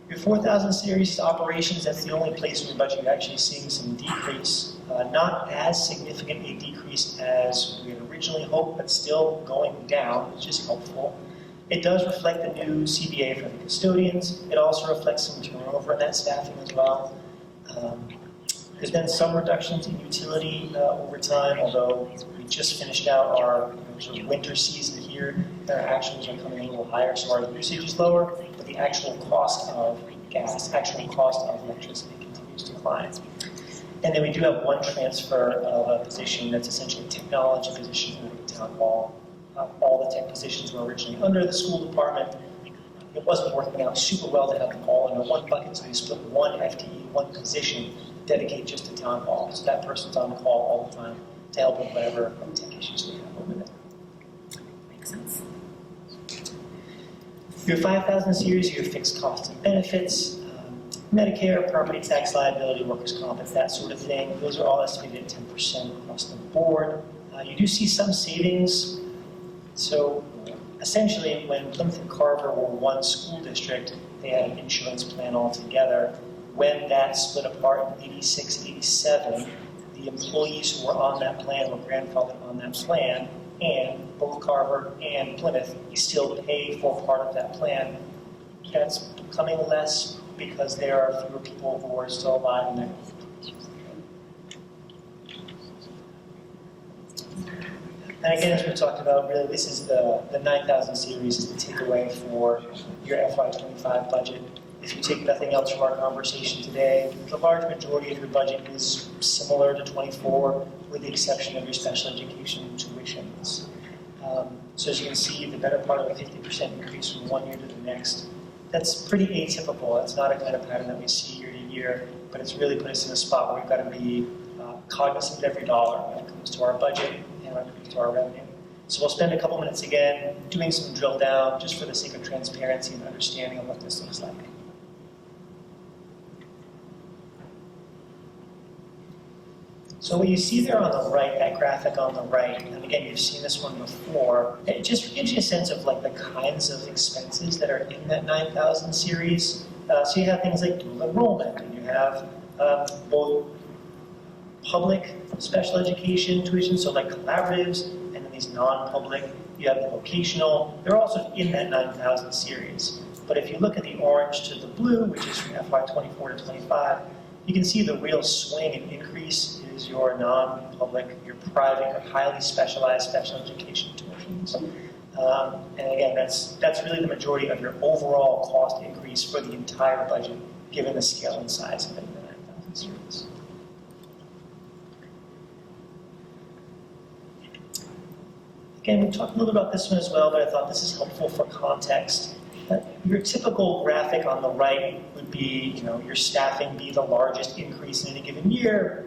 Your 4,000 series operations, that's the only place in your budget you're actually seeing some decrease. Not as significant a decrease as we had originally hoped, but still going down, which is helpful. It does reflect the new CBA for the custodians. It also reflects some turnover in that staffing as well. There's been some reductions in utility over time, although we just finished out our sort of winter season here, and our actuals are coming a little higher, so our usage is lower, but the actual cost of gas, actual cost of electricity continues to climb. And then we do have one transfer of a position that's essentially a technology position over the town hall. All the tech positions were originally under the school department. It wasn't working out super well to have them all under one bucket, so we split one FTE, one position, dedicated just to town hall. So that person's on call all the time to help with whatever tech issues we have over there. Makes sense. Your 5,000 series, your fixed costs and benefits, Medicare, property tax liability, workers' comp, that sort of thing. Those are all estimated at 10% across the board. You do see some savings. So essentially, when Plymouth and Carver were one school district, they had an insurance plan altogether. When that split apart in 86, 87, the employees who were on that plan were grandfathered on that plan, and both Carver and Plymouth still pay for part of that plan. That's becoming less because there are fewer people who are still alive in there. And again, as we talked about, really this is the 9,000 series is the takeaway for your FY25 budget. If you take nothing else from our conversation today, the large majority of your budget is similar to 24, with the exception of your special education tuitions. So as you can see, the better part of a 50% increase from one year to the next, that's pretty atypical. That's not a kind of pattern that we see year to year, but it's really put us in a spot where we've got to be cognizant of every dollar when it comes to our budget and when it comes to our revenue. So we'll spend a couple minutes again doing some drill down just for the sake of transparency and understanding of what this looks like. So what you see there on the right, that graphic on the right, and again, you've seen this one before, it just gives you a sense of like the kinds of expenses that are in that 9,000 series. So you have things like dual enrollment, and you have both public special education tuition, so like collaboratives, and then these non-public, you have the vocational, they're also in that 9,000 series. But if you look at the orange to the blue, which is from FY24 to 25, you can see the real swing and increase is your non-public, your private, or highly specialized special education tuitions. And again, that's really the majority of your overall cost increase for the entire budget, given the scale and size of it in the 9,000 series. Again, we talked a little about this one as well, but I thought this is helpful for context. Your typical graphic on the right would be, your staffing be the largest increase in any given year.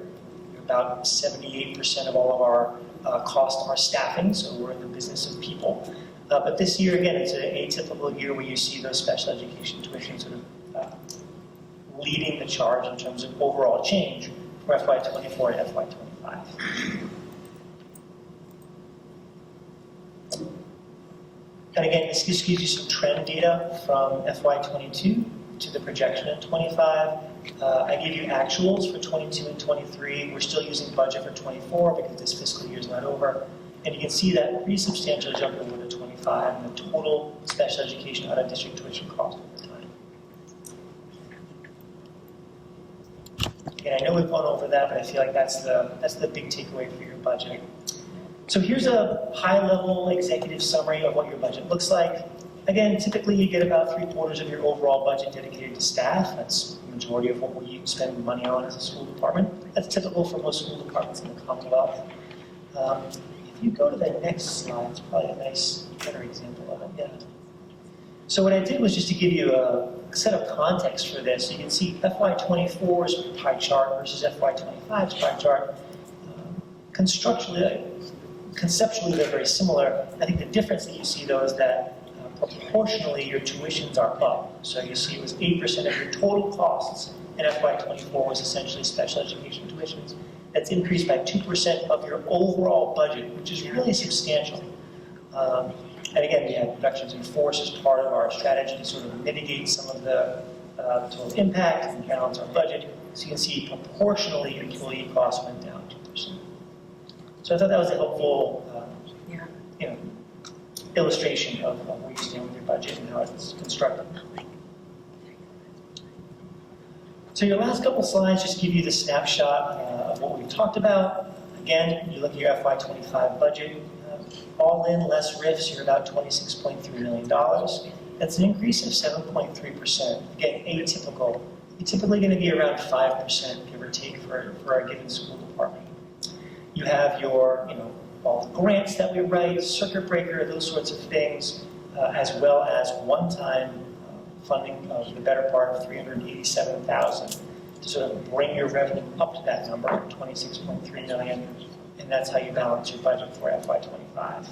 About 78% of all of our costs are staffing, so we're in the business of people. But this year, again, it's an atypical year where you see those special education tuitions sort of leading the charge in terms of overall change for FY24 and FY25. And again, this just gives you some trend data from FY22 to the projection in 25. I gave you actuals for 22 and 23. We're still using budget for 24 because this fiscal year is not over. And you can see that pretty substantial jump over to 25 and the total special education out of district tuition cost over time. Again, I know we've gone over that, but I feel like that's the big takeaway for your budget. So here's a high-level executive summary of what your budget looks like. Again, typically you get about 3/4 of your overall budget dedicated to staff. That's the majority of what we spend money on as a school department. That's typical for most school departments in the Commonwealth. If you go to the next slide, it's probably a nice, better example of it. Yeah. So what I did was just to give you a set of context for this. So you can see FY24's pie chart versus FY25's pie chart. Conceptually, they're very similar. I think the difference that you see, though, is that proportionally your tuitions are up. So you see it was 8% of your total costs in FY24 was essentially special education tuitions. That's increased by 2% of your overall budget, which is really substantial. And again, we had reductions in force as part of our strategy to sort of mitigate some of the total impact and balance our budget. So you can see proportionally employee costs went down 2%. So I thought that was a helpful illustration of where you stand with your budget and how it's constructed. So your last couple slides just give you the snapshot of what we've talked about. Again, you look at your FY25 budget. All in, less RIFs, you're about $26.3 million. That's an increase of 7.3%. Again, atypical. You're typically going to be around 5%, give or take, for our given school department. You have your, all the grants that we write, circuit breaker, those sorts of things, as well as one-time funding of the better part of $387,000 to sort of bring your revenue up to that number, $26.3 million. And that's how you balance your budget for FY25.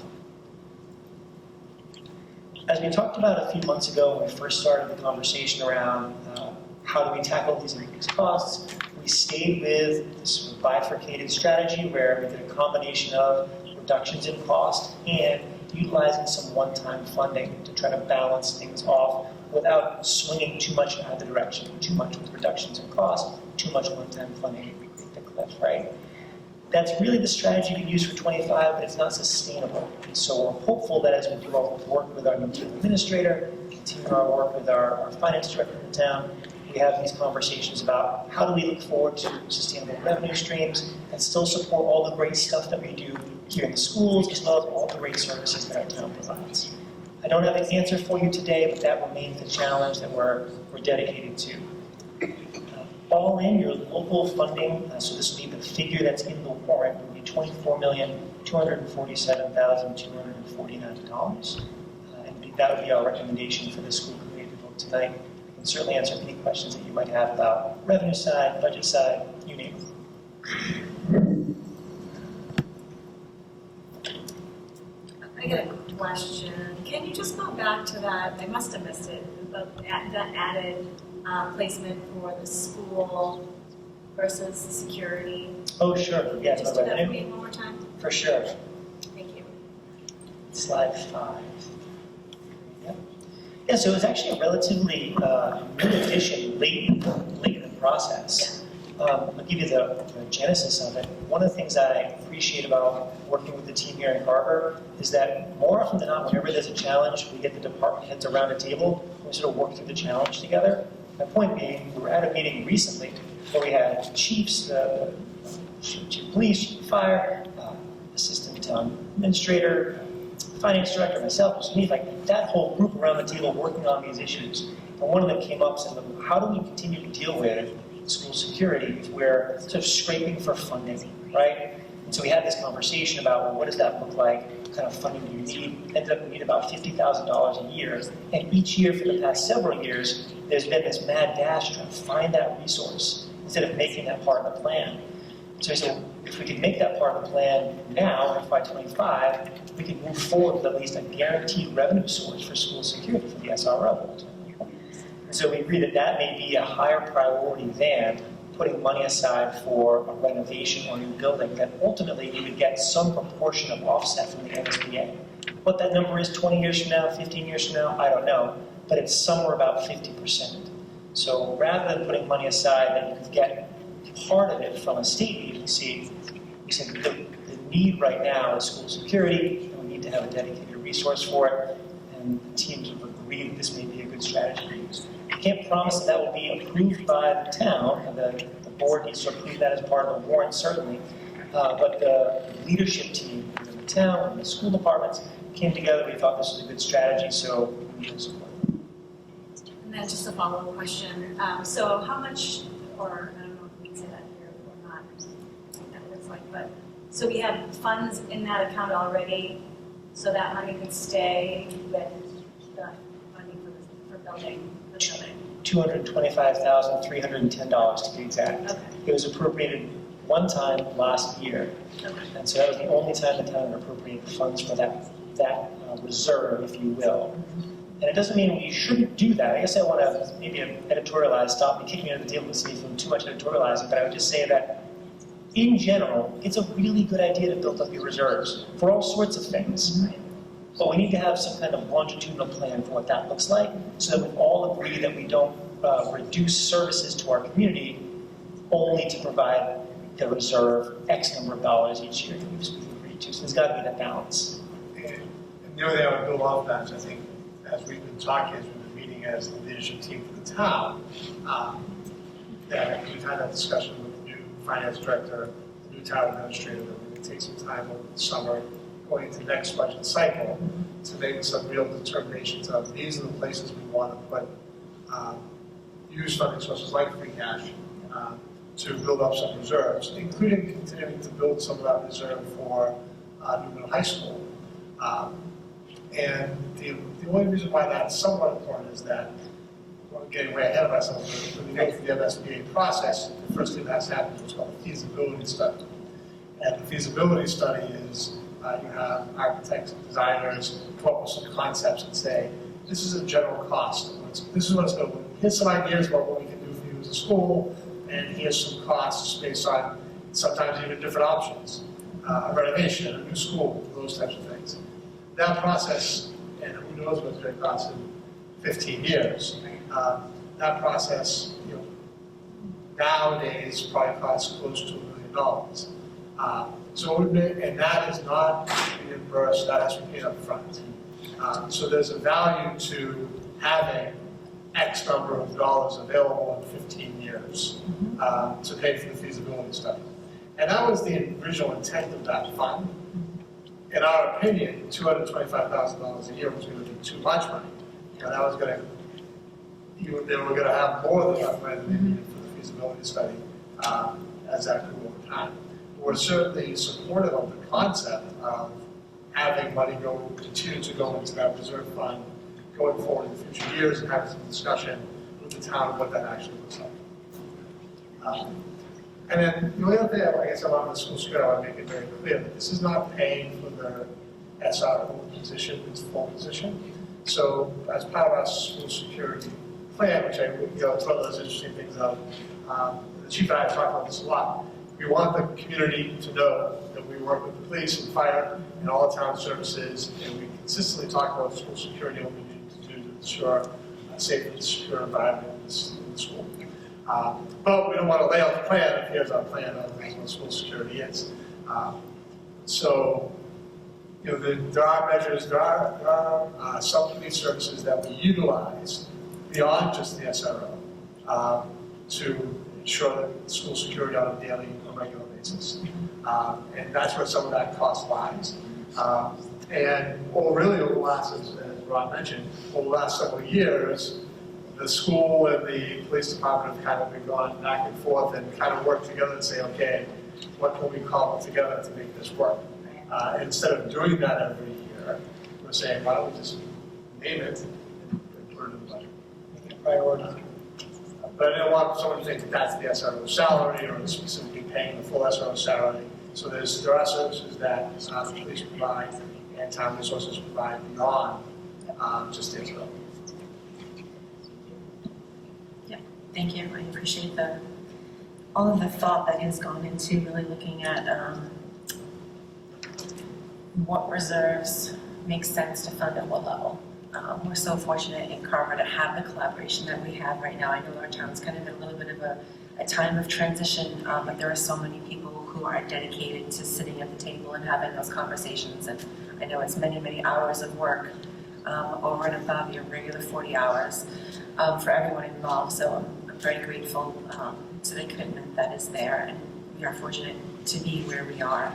As we talked about a few months ago when we first started the conversation around how do we tackle these increased costs, we stayed with this sort of bifurcated strategy where we did a combination of reductions in cost and utilizing some one-time funding to try to balance things off without swinging too much in either direction, too much with reductions in cost, too much one-time funding, we create the cliff, right? That's really the strategy we use for 25, but it's not sustainable. So we're hopeful that as we do our work with our new team administrator, continue our work with our finance director in town, we have these conversations about how do we look forward to sustainable revenue streams and still support all the great stuff that we do here in the schools, as well as all the great services that our town provides. I don't have an answer for you today, but that remains the challenge that we're dedicated to. All in, your local funding, so this would be the figure that's in the warrant, would be $24,247,249. And that would be our recommendation for the school committee to vote tonight. We can certainly answer any questions that you might have about revenue side, budget side, you name it. I got a question. Can you just go back to that? I must have missed it. That added placement for the school versus the security. Oh, sure. Yes, Just do that for me one more time. for sure. Thank you. Slide 5. Yeah, so it's actually a relatively new addition late in the process. I'll give you the genesis of it. One of the things I appreciate about working with the team here in Carver is that more often than not, whenever there's a challenge, we get the department heads around a table and we sort of work through the challenge together. My point being, we were at a meeting recently where we had chiefs, chief of police, chief of fire, assistant administrator, finance director, myself, so me, like that whole group around the table working on these issues. And one of them came up and said, look, how do we continue to deal with school security if we're sort of scraping for funding, right? And so we had this conversation about, well, what does that look like? What kind of funding do you need? Ended up we need about $50,000 a year. And each year for the past several years, there's been this mad dash trying to find that resource instead of making that part of the plan. So I said, if we could make that part of the plan now, FY25, we could move forward with at least a guaranteed revenue source for school security for the SRO. And so we agree that that may be a higher priority than putting money aside for a renovation or new building, that ultimately we would get some proportion of offset from the NSBA. What that number is 20 years from now, 15 years from now, I don't know, but it's somewhere about 50%. So rather than putting money aside that you could get part of it from a state agency, we said the need right now is school security, and we need to have a dedicated resource for it, and the teams have agreed that this may be a good strategy to use. I can't promise that will be approved by the town, and the board needs to approve that as part of the warrant, certainly, but the leadership team in the town and the school departments came together. We thought this was a good strategy, so we should support it. And then just a follow-up question. So how much, or I don't know if we can say that here or not, what that looks like, but so we have funds in that account already, so that money could stay with the funding for building the building. $225,310 to be exact. Okay. It was appropriated one time last year, Okay. and so that was the only time the town appropriated the funds for that reserve, if you will. And it doesn't mean we shouldn't do that. I guess I want to maybe editorialize, stop me kicking me under the table to see if I'm too much editorializing, but I would just say that in general, it's a really good idea to build up your reserves for all sorts of things. But we need to have some kind of longitudinal plan for what that looks like, so that we all agree that we don't reduce services to our community only to provide the reserve X number of dollars each year that we've agreed to. So there's got to be that balance. And the other thing I would build off that is I think as we've been talking, as we've been meeting as the leadership team for the town, that we've had that discussion with the new finance director, the new town administrator, that we're going to take some time over the summer, going into the next budget cycle, to make some real determinations of these are the places we want to put, use funding sources like free cash to build up some reserves, including continuing to build some of that reserve for New Middle High School. And the only reason why that's somewhat important is that we're getting way ahead of ourselves. When we go through the MSBA process, the first thing that's happened is what's called a feasibility study. And the feasibility study is you have architects and designers come up with some concepts and say, this is a general cost. This is what it's going to be. Here's some ideas about what we can do for you as a school, and here's some costs based on sometimes even different options. A renovation, a new school, those types of things. That process, and who knows what's going to cost in 15 years, that process, nowadays probably costs close to $1 million. So it would be, and that is not reimbursed, that has to be paid up front. So there's a value to having X number of dollars available in 15 years to pay for the feasibility study. And that was the original intent of that fund. In our opinion, $225,000 a year was going to be too much money. And that was going to, they were going to have more than enough money than they needed for the feasibility study as that grew over time. We're certainly supportive of the concept of having money continue to go into that reserve fund going forward in the future years and having some discussion with the town of what that actually looks like. And then the only other thing I guess along the school security, I want to make it very clear that this is not paying for the SRO position, its full position. So as part of our school security plan, which it's one of those interesting things of, the chief and I have talked about this a lot. We want the community to know that we work with the police and fire and all the town services, and we consistently talk about school security and what we need to do to ensure a safe and secure environment in the school. But we don't want to lay out the plan if here's our plan of what school security is. So, there are measures, there are some police services that we utilize beyond just the SRO to ensure that school security on a daily or regular basis. And that's where some of that cost lies. And over the last, as Ron mentioned, over the last several years, the school and the police department have kind of been going back and forth and kind of worked together and say, okay, what can we cobble together to make this work? Instead of doing that every year, we're saying, why don't we just name it and put it in the budget? Make it a priority. But I don't want someone to think that that's the SRO salary or specifically paying the full SRO salary. So there are services that the police provide and town resources provide beyond just the SRO. Thank you. I appreciate all of the thought that has gone into really looking at what reserves make sense to fund at what level. We're so fortunate in Carver to have the collaboration that we have right now. I know our town's kind of in a little bit of a time of transition, but there are so many people who are dedicated to sitting at the table and having those conversations. And I know it's many, many hours of work over and above your regular 40 hours for everyone involved. So I'm very grateful to the commitment that is there, and we are fortunate to be where we are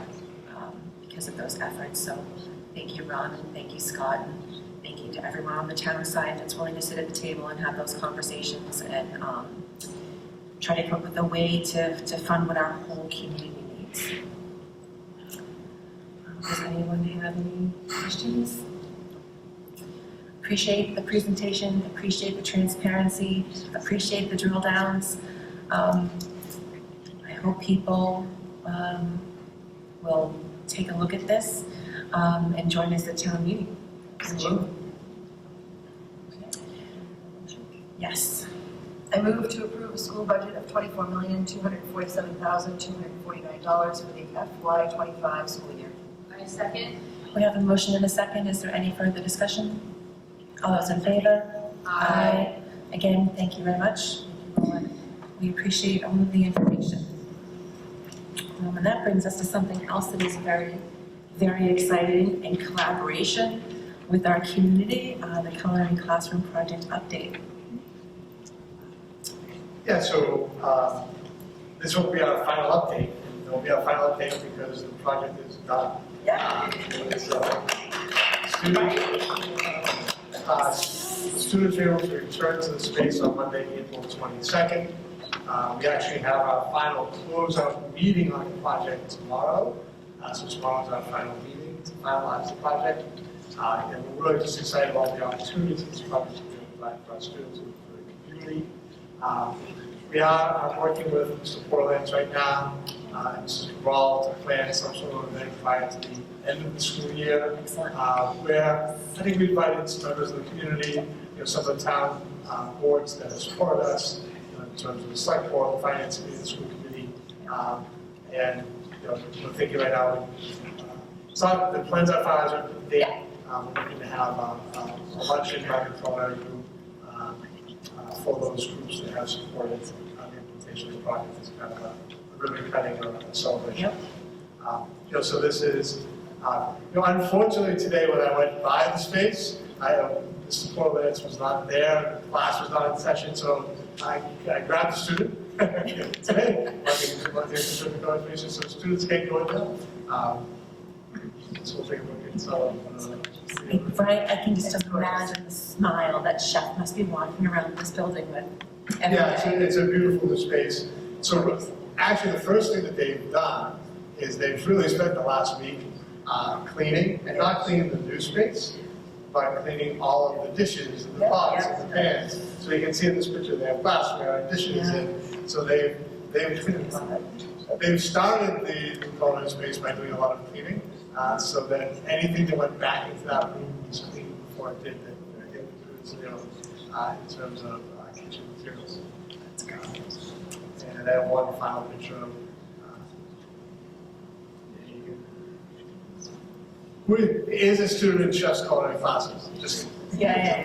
because of those efforts. So thank you, Ron, and thank you, Scott, and thank you to everyone on the town side that's willing to sit at the table and have those conversations and try to come up with a way to fund what our whole community needs. Does anyone have any questions? Appreciate the presentation, appreciate the transparency, appreciate the drill downs. I hope people will take a look at this and join us at town meeting. Yes. I move to approve a school budget of $24,247,249 for the FY25 school year. I second. We have a motion and a second. Is there any further discussion? All those in favor? Aye. Again, thank you very much. We appreciate all of the information. And that brings us to something else that is very, very exciting in collaboration with our community, the Coloring Classroom Project update. Yeah, so this will be our final update. It will be our final update because the project is done. Yeah. Students are able to return to the space on Monday, April 22nd. We actually have our final closeout meeting on the project tomorrow. So tomorrow is our final meeting to finalize the project. And we're really just excited about the opportunities this project is going to provide for our students and for the community. We are working with Mr. Portland right now, and Mrs. Cabral to plan some sort of event prior to the end of the school year. Where I think we invited some members of the community, some of the town boards that have supported us, in terms of the select board, the finance committee, the school committee, and we're thinking right now. The plans are finalized with the date. We're looking to have a luncheon by the culinary group for those groups that have supported the implementation of the project. It's kind of a ribbon cutting or a celebration. So this is, unfortunately today when I went by the space, Mr. Portland was not there, the class was not in session, so I grabbed the student today, so students can't go in now. So we'll take a look at Right, I can just imagine the smile that Chef must be walking around this building with. Yeah, it's a beautiful new space. So actually the first thing that they've done is they've really spent the last week cleaning, and not cleaning the new space, but cleaning all of the dishes and the pots and the pans. So you can see in this picture they have glassware and dishes, and so they've started the culinary space by doing a lot of cleaning, so that anything that went back into that room was cleaned before it did in terms of kitchen materials. And I have one final picture of who is a student in Chef's culinary classes. Just Yeah.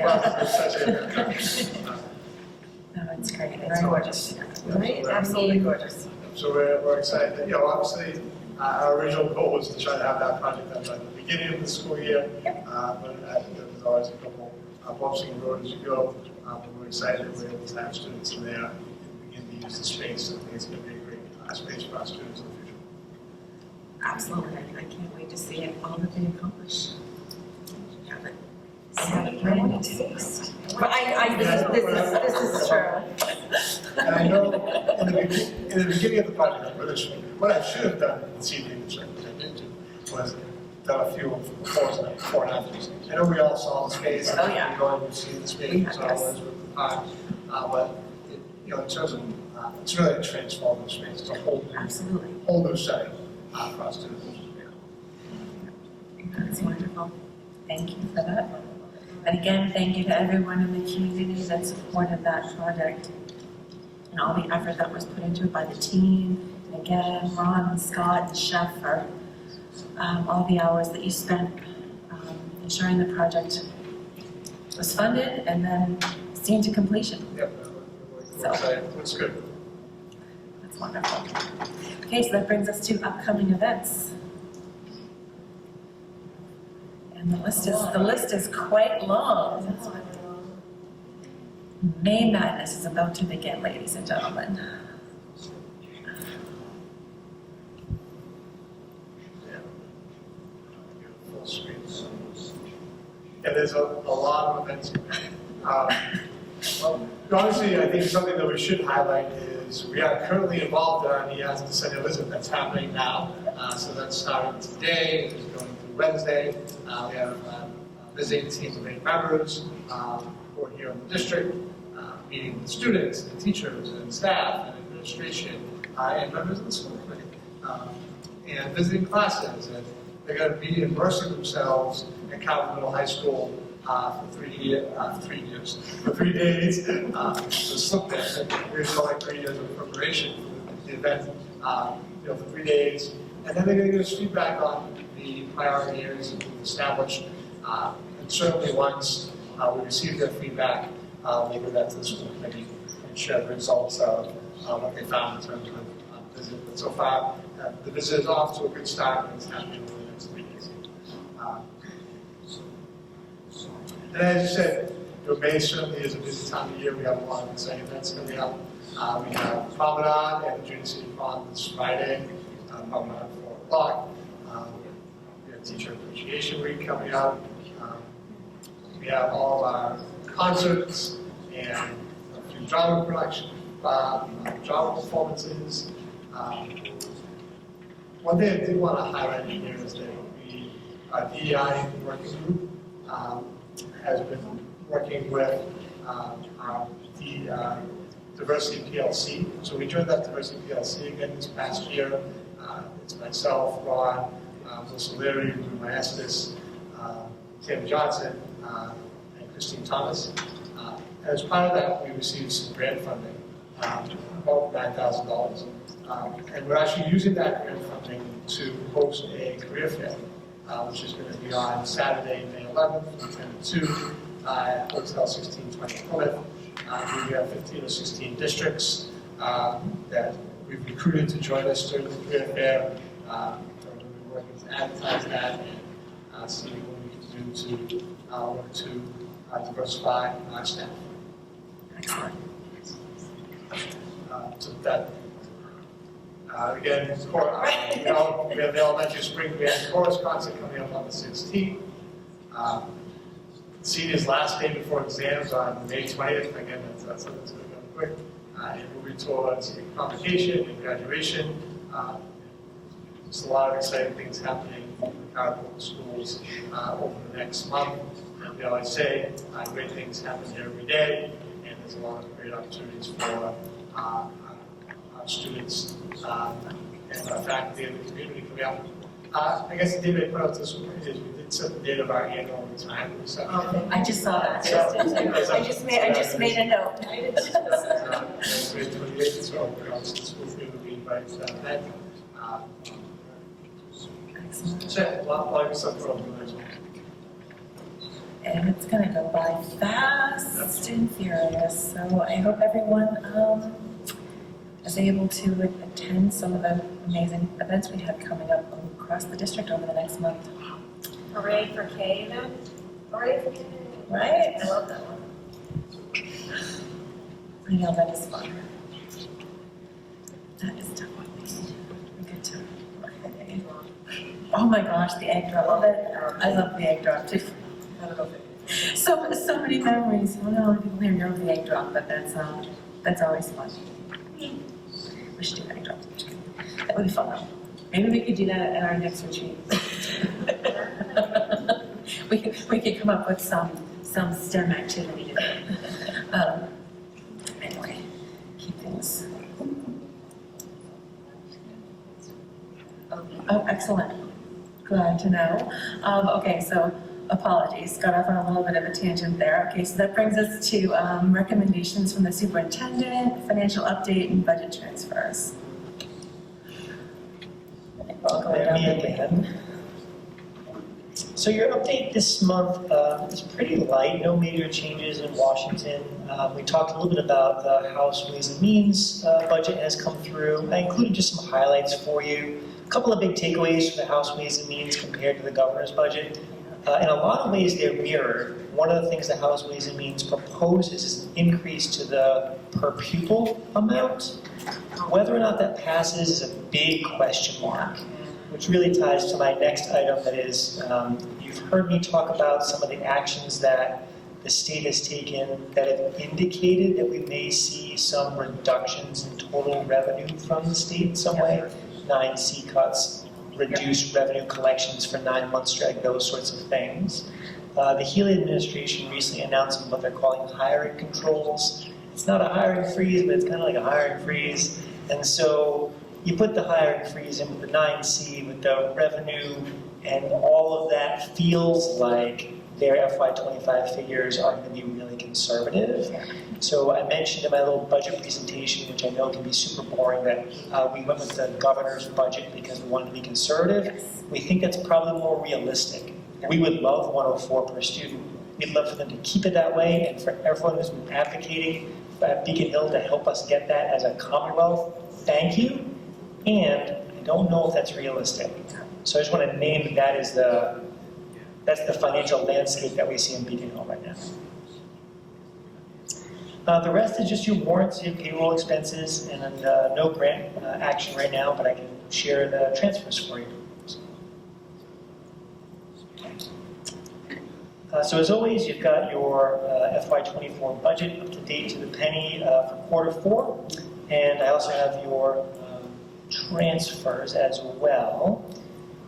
No, it's great. It's gorgeous. Right? Absolutely gorgeous. So we're excited that, obviously, our original goal was to try to have that project done by the beginning of the school year. But I think there's always a couple bumps in the road as you go. But we're excited that we're able to have students in there and begin to use the space. I think it's going to be a great space for our students in the future. Absolutely. I can't wait to see it, all that they accomplish. This is true. And I know in the beginning of the project, what I should have done in CD, which I didn't do, was done a few before and afters. I know we all saw the space. Oh, yeah. We all see the space. We saw it with the time. But in terms of, it's really a transformative space. It's a whole new setting for our students. That's wonderful. Thank you for that. And again, thank you to everyone in the community that supported that project and all the effort that was put into it by the team. And again, Ron and Scott and Chef for all the hours that you spent ensuring the project was funded and then seen to completion. Yep. So that's good. That's wonderful. Okay, so that brings us to upcoming events. And the list is quite long. May Madness is about to begin, ladies and gentlemen. Full screen. Yeah, there's a lot of events. Honestly, I think something that we should highlight is we are currently involved in our NEAS to St. Elizabeth that's happening now. So that's starting today, it's going through Wednesday. We have visiting teams of 8 members who are here in the district, meeting with students and teachers and staff and administration and members of the school committee, and visiting classes. And they're going to be immersing themselves at Carver Middle High School for 3 years, for 3 days. So slip there, we call like 3 years of preparation for the event, for 3 days. And then they're going to give us feedback on the priority areas that we've established. And certainly once we receive their feedback, we'll give that to the school committee and share the results of what they found in terms of visit. But so far, the visit is off to a good start, and it's happening over the next 3 days. And as you said, May certainly is a busy time of year. We have a lot of exciting events coming up. We have Promenade at the Junior City Prom this Friday, Promenade at 4 o'clock. We have Teacher Appreciation Week coming up. We have all of our concerts and a few drama production, drama performances. One thing I did want to highlight here is that our DEI working group has been working with the Diversity PLC. So we joined that Diversity PLC again this past year. It's myself, Ron, Melissa Leary, Lou Maestas, Tim Johnson, and Christine Thomas. As part of that, we received some grant funding, about $9,000. And we're actually using that grant funding to host a career fair, which is going to be on Saturday, May 11th, from 10 to 2 at Hotel 1620 Plymouth. We have 15 or 16 districts that we've recruited to join us during the career fair. So we'll be working to advertise that and see what we can do to work to diversify our staff. Excellent. So that, again, we have the elementary spring band chorus concert coming up on the 16th. Seniors' last day before exams on May 20th. Again, that's going to go quick. And moving towards convocation and graduation. Just a lot of exciting things happening in the Carver schools over the next month. And I say great things happen here every day, and there's a lot of great opportunities for our students and our faculty and the community coming out. I guess the date I put out this week is we did set the date of our annual retirement reception. I just saw that. I just made a note. May 28th, so the school committee will be invited to that event. Excellent. So, a lot of stuff for all the next one. And it's going to go by fast and furious. So I hope everyone is able to attend some of the amazing events we have coming up across the district over the next month. Hooray for Kay, though. Hooray for Kay. Right? I love that one. I know that is fun. That is definitely a good time. Oh my gosh, the egg drop. I love the egg drop too. I don't know if it. So many memories. I don't know if people here know the egg drop, but that's always fun. We should do egg drop. That would be fun though. Maybe we could do that at our next retreat. we could come up with some STEM activity to do. Anyway, keep things. Oh, excellent. Glad to know. Okay, so apologies, got off on a little bit of a tangent there. Okay, so that brings us to recommendations from the superintendent, financial update, and budget transfers. I'll go down the again. So your update this month is pretty light, no major changes in Washington. We talked a little bit about the House Ways and Means budget has come through. I included just some highlights for you. A couple of big takeaways for the House Ways and Means compared to the governor's budget. In a lot of ways, they're mirrored. One of the things the House Ways and Means proposes is an increase to the per pupil amount. Whether or not that passes is a big question mark, which really ties to my next item, that is, you've heard me talk about some of the actions that the state has taken that have indicated that we may see some reductions in total revenue from the state in some way. 9C cuts, reduced revenue collections for 9 months straight, those sorts of things. The Healy administration recently announced what they're calling hiring controls. It's not a hiring freeze, but it's kind of like a hiring freeze. And so you put the hiring freeze in with the 9C, with the revenue, and all of that feels like their FY25 figures are going to be really conservative. So I mentioned in my little budget presentation, which I know can be super boring, that we went with the governor's budget because we wanted to be conservative. We think that's probably more realistic. We would love 104 per student. We'd love for them to keep it that way, and for everyone who's been advocating at Beacon Hill to help us get that as a Commonwealth, thank you. And I don't know if that's realistic. So I just want to name that as that's the financial landscape that we see in Beacon Hill right now. The rest is just your warrants, your payroll expenses, and no grant action right now, but I can share the transfers for you. So as always, you've got your FY24 budget up to date to the penny for Q4, and I also have your transfers as well.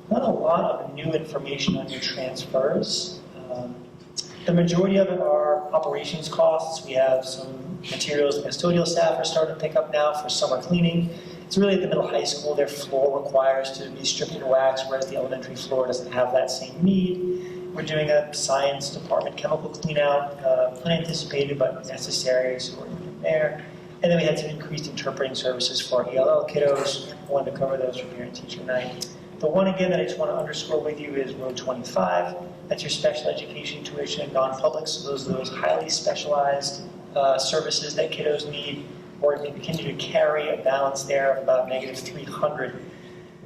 Not a lot of new information on your transfers. The majority of it are operations costs. We have some materials the custodial staff are starting to pick up now for summer cleaning. It's really at the middle high school, their floor requires to be stripped and waxed, whereas the elementary floor doesn't have that same need. We're doing a science department chemical clean out, unanticipated but necessary, so we're doing there. And then we had some increased interpreting services for our ELL kiddos. I wanted to cover those for parent teacher night. The one again that I just want to underscore with you is row 25. That's your special education tuition and non-public, so those highly specialized services that kiddos need. We're going to continue to carry a balance there of about -300.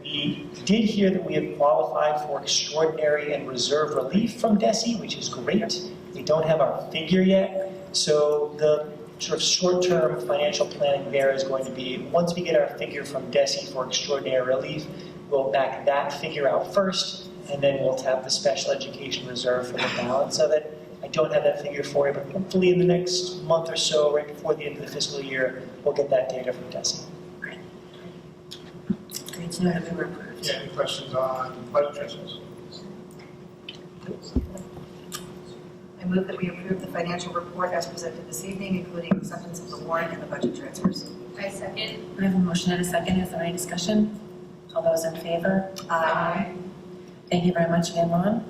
We did hear that we have qualified for extraordinary and reserve relief from DESE, which is great. We don't have our figure yet, so the sort of short-term financial planning there is going to be, once we get our figure from DESE for extraordinary relief, we'll back that figure out first, and then we'll tap the special education reserve for the balance of it. I don't have that figure for you, but hopefully in the next month or so, right before the end of the fiscal year, we'll get that data from DESE. Great to know that we were approved. Yeah, any questions on budget transfers? I move that we approve the financial report as presented this evening, including acceptance of the warrant and the budget transfers. I second. I have a motion and a second. Is there any discussion? All those in favor? Aye. Thank you very much, Van Loan.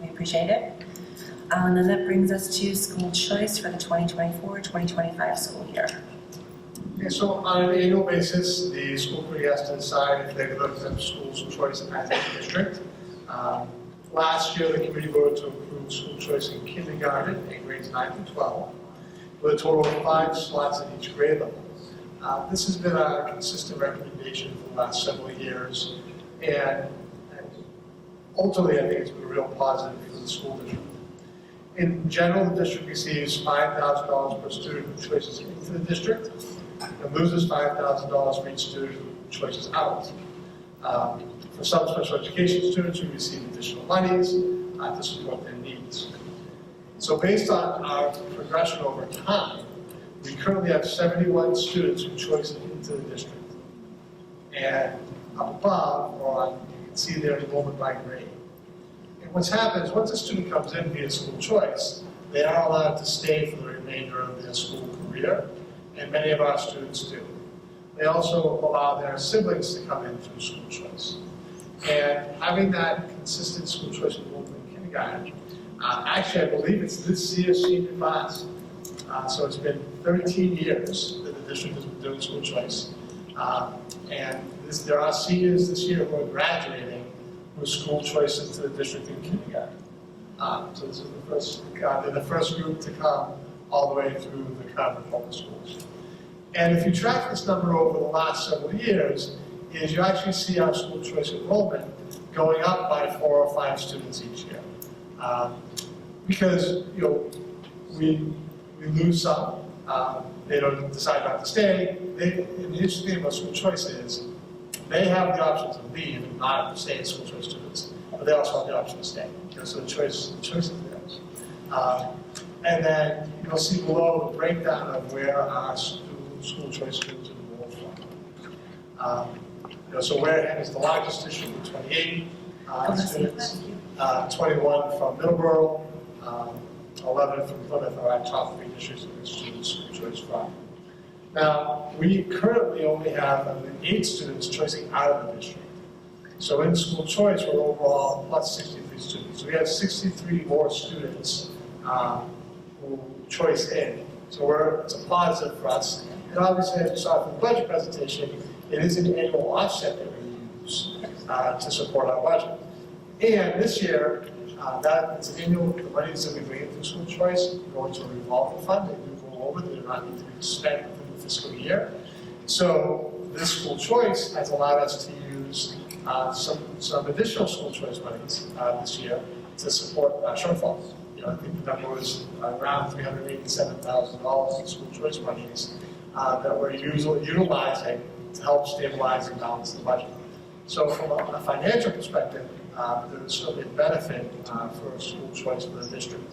We appreciate it. And then that brings us to school choice for the 2024-2025 school year. Okay, so on an annual basis, the school committee has to decide if they're going to accept schools of choice as a district. Last year, the committee voted to approve school choice in kindergarten in grades 9 through 12, with a total of 5 slots in each grade level. This has been a consistent recommendation for the last several years, and ultimately, I think it's been a real positive for the school district. In general, the district receives $5,000 per student who choices into the district, and loses $5,000 for each student who choices out. For some special education students, we receive additional monies to support their needs. So based on our progression over time, we currently have 71 students who choice into the district. And up above, you can see their enrollment by grade. And what's happened is once a student comes in via school choice, they are allowed to stay for the remainder of their school career, and many of our students do. They also allow their siblings to come in through school choice. And having that consistent school choice enrollment in kindergarten, actually I believe it's this year's senior class. So it's been 13 years that the district has been doing school choice. And there are seniors this year who are graduating with school choice into the district in kindergarten. So this is they're the first group to come all the way through the Carver public schools. And if you track this number over the last several years, is you actually see our school choice enrollment going up by 4 or 5 students each year. Because we lose some, they don't decide not to stay. And the interesting thing about school choice is they have the option to leave and not stay as school choice students, but they also have the option to stay. So the choice is theirs. And then you'll see below the breakdown of where our school choice students enroll from. So Wareham is the largest district with 28 students, 21 from Middleborough, 11 from Plymouth are our top 3 districts in which students school choice from. Now, we currently only have 8 students choicing out of the district. So in school choice, we're overall plus 63 63 students. So we have 63 more students who choice in. So it's a positive for us. And obviously, as you saw from the budget presentation, it is an annual offset that we use to support our budget. And this year, that is annual, the monies that we bring into school choice go into a revolving fund. They do roll over, they do not need to be spent within the fiscal year. So this school choice has allowed us to use some additional school choice monies this year to support shortfalls. I think the number was around $387,000 in school choice monies that we're utilizing to help stabilize and balance the budget. So from a financial perspective, there's certainly a benefit for school choice for the district.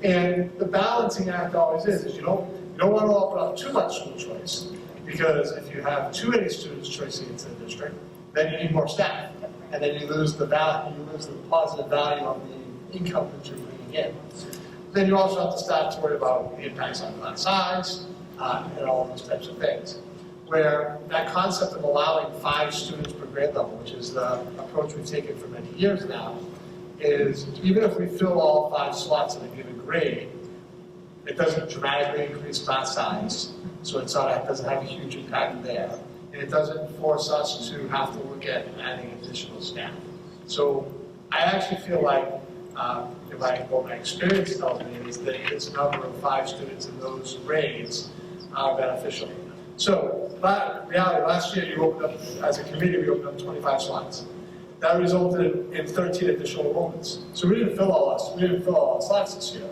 And the balancing act always is you don't want to open up too much school choice, because if you have too many students choicing into the district, then you need more staff, and then you lose the value, you lose the positive value of the income that you're bringing in. Then you also have to start to worry about the impacts on class size and all those types of things. Where that concept of allowing 5 students per grade level, which is the approach we've taken for many years now, is even if we fill all 5 slots in a given grade, it doesn't dramatically increase class size, so it doesn't have a huge impact there. And it doesn't force us to have to look at adding additional staff. So I actually feel like, what my experience tells me is that this number of 5 students in those grades are beneficial. So, reality, last year you opened up, as a committee, we opened up 25 slots. That resulted in 13 additional enrollments. So we didn't fill all our slots this year,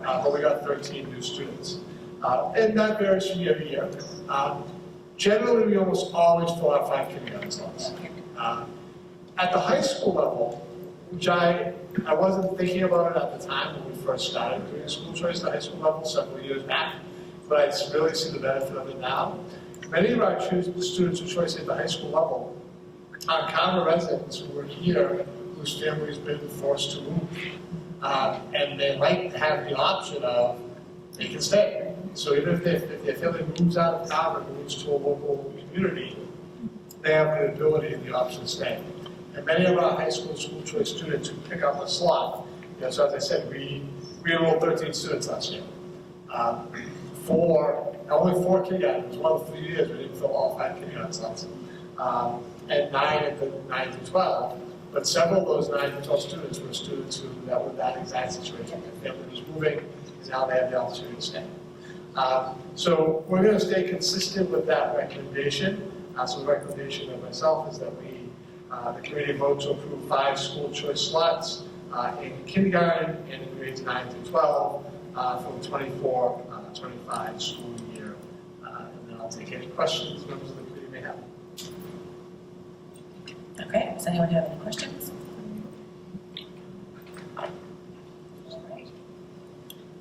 but we got 13 new students. And that varies from year to year. Generally, we almost always fill our 5 kindergarten slots. At the high school level, which I wasn't thinking about it at the time when we first started doing school choice at the high school level several years back, but I really see the benefit of it now. Many of our students who choice at the high school level are Carver residents who are here, whose families have been forced to move. And they like to have the option of, they can stay. So even if their family moves out of Carver and moves to a local community, they have the ability and the option to stay. And many of our high school choice students who pick up a slot, so as I said, we enrolled 13 students last year. Only 4 kindergartens, one of the 3 years we didn't fill all 5 kindergarten slots. And 9 at the 9 to 12. But several of those 9 to 12 students were students that were in that exact situation. Their family was moving, and now they have the opportunity to stay. So we're going to stay consistent with that recommendation. So the recommendation of myself is that the committee vote to approve 5 school choice slots in kindergarten and in grades 9 to 12 for the 24-25 school year. And then I'll take any questions members of the committee may have. Okay, does anyone have any questions?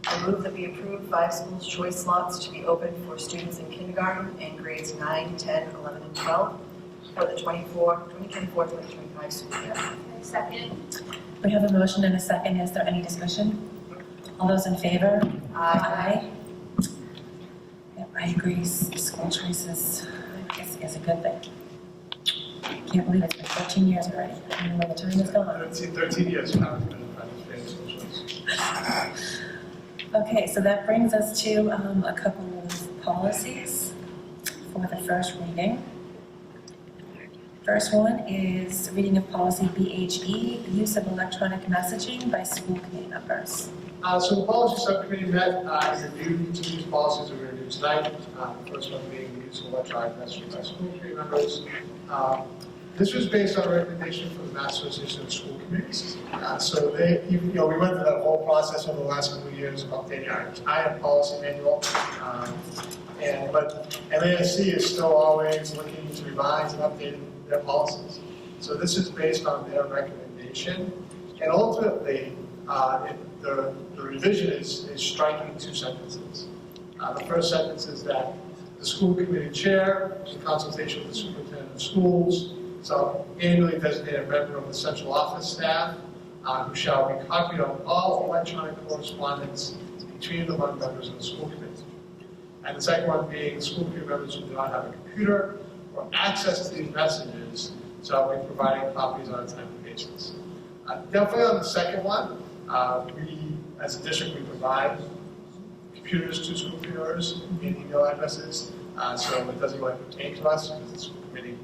I move that we approve 5 school choice slots to be open for students in kindergarten in grades 9, 10, 11, and 12 for the 2024-2025 school year. Second. We have a motion and a second. Is there any discussion? All those in favor? Aye. Yep, I agree. School choice is a good thing. Can't believe it's been 13 years already. I don't know where the time has gone. 13 years now, I've been participating in school choice. Okay, so that brings us to a couple of policies for the first reading. First one is reading of policy BHE, the use of electronic messaging by school committee members. So the policy subcommittee met and reviewed 2 of these policies that we're going to do tonight. The first one being the use of electronic messaging by school committee members. This was based on a recommendation from the Mass Association of School Committees. So we went through that whole process over the last couple of years of updating our entire policy manual. But MASC is still always looking to revise and update their policies. So this is based on their recommendation. And ultimately, the revision is striking 2 sentences. The first sentence is that the school committee chair, in consultation with the superintendent of schools, shall annually designate a member of the central office staff who shall be copied on all electronic correspondence between the members of the school committee. And the second one being school committee members who do not have a computer or access to these messages shall be providing copies on a timely basis. Definitely on the second one, we, as a district, we provide computers to school computers and email addresses, so it doesn't really pertain to us because the school committee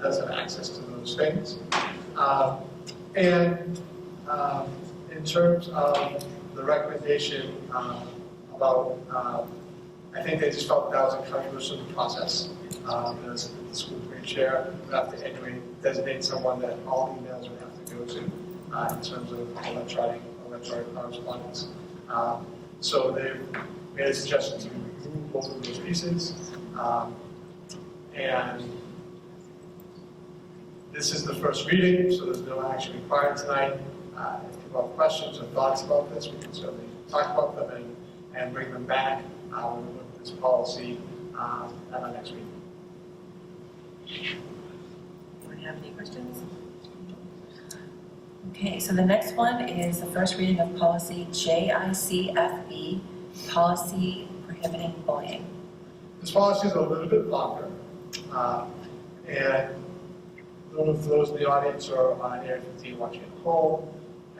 does have access to those things. And in terms of the recommendation about, I think they just felt that was a controversial process. As the school committee chair would have to anyway designate someone that all emails would have to go to in terms of electronic correspondence. So they made a suggestion to remove both of those pieces. And this is the first reading, so there's no action required tonight. If people have questions or thoughts about this, we can certainly talk about them and bring them back when we look at this policy at our next meeting. Anyone have any questions? Okay, so the next one is the first reading of policy JICFB, policy prohibiting bullying. This policy is a little bit longer, and those in the audience are on Area 15 watching at home.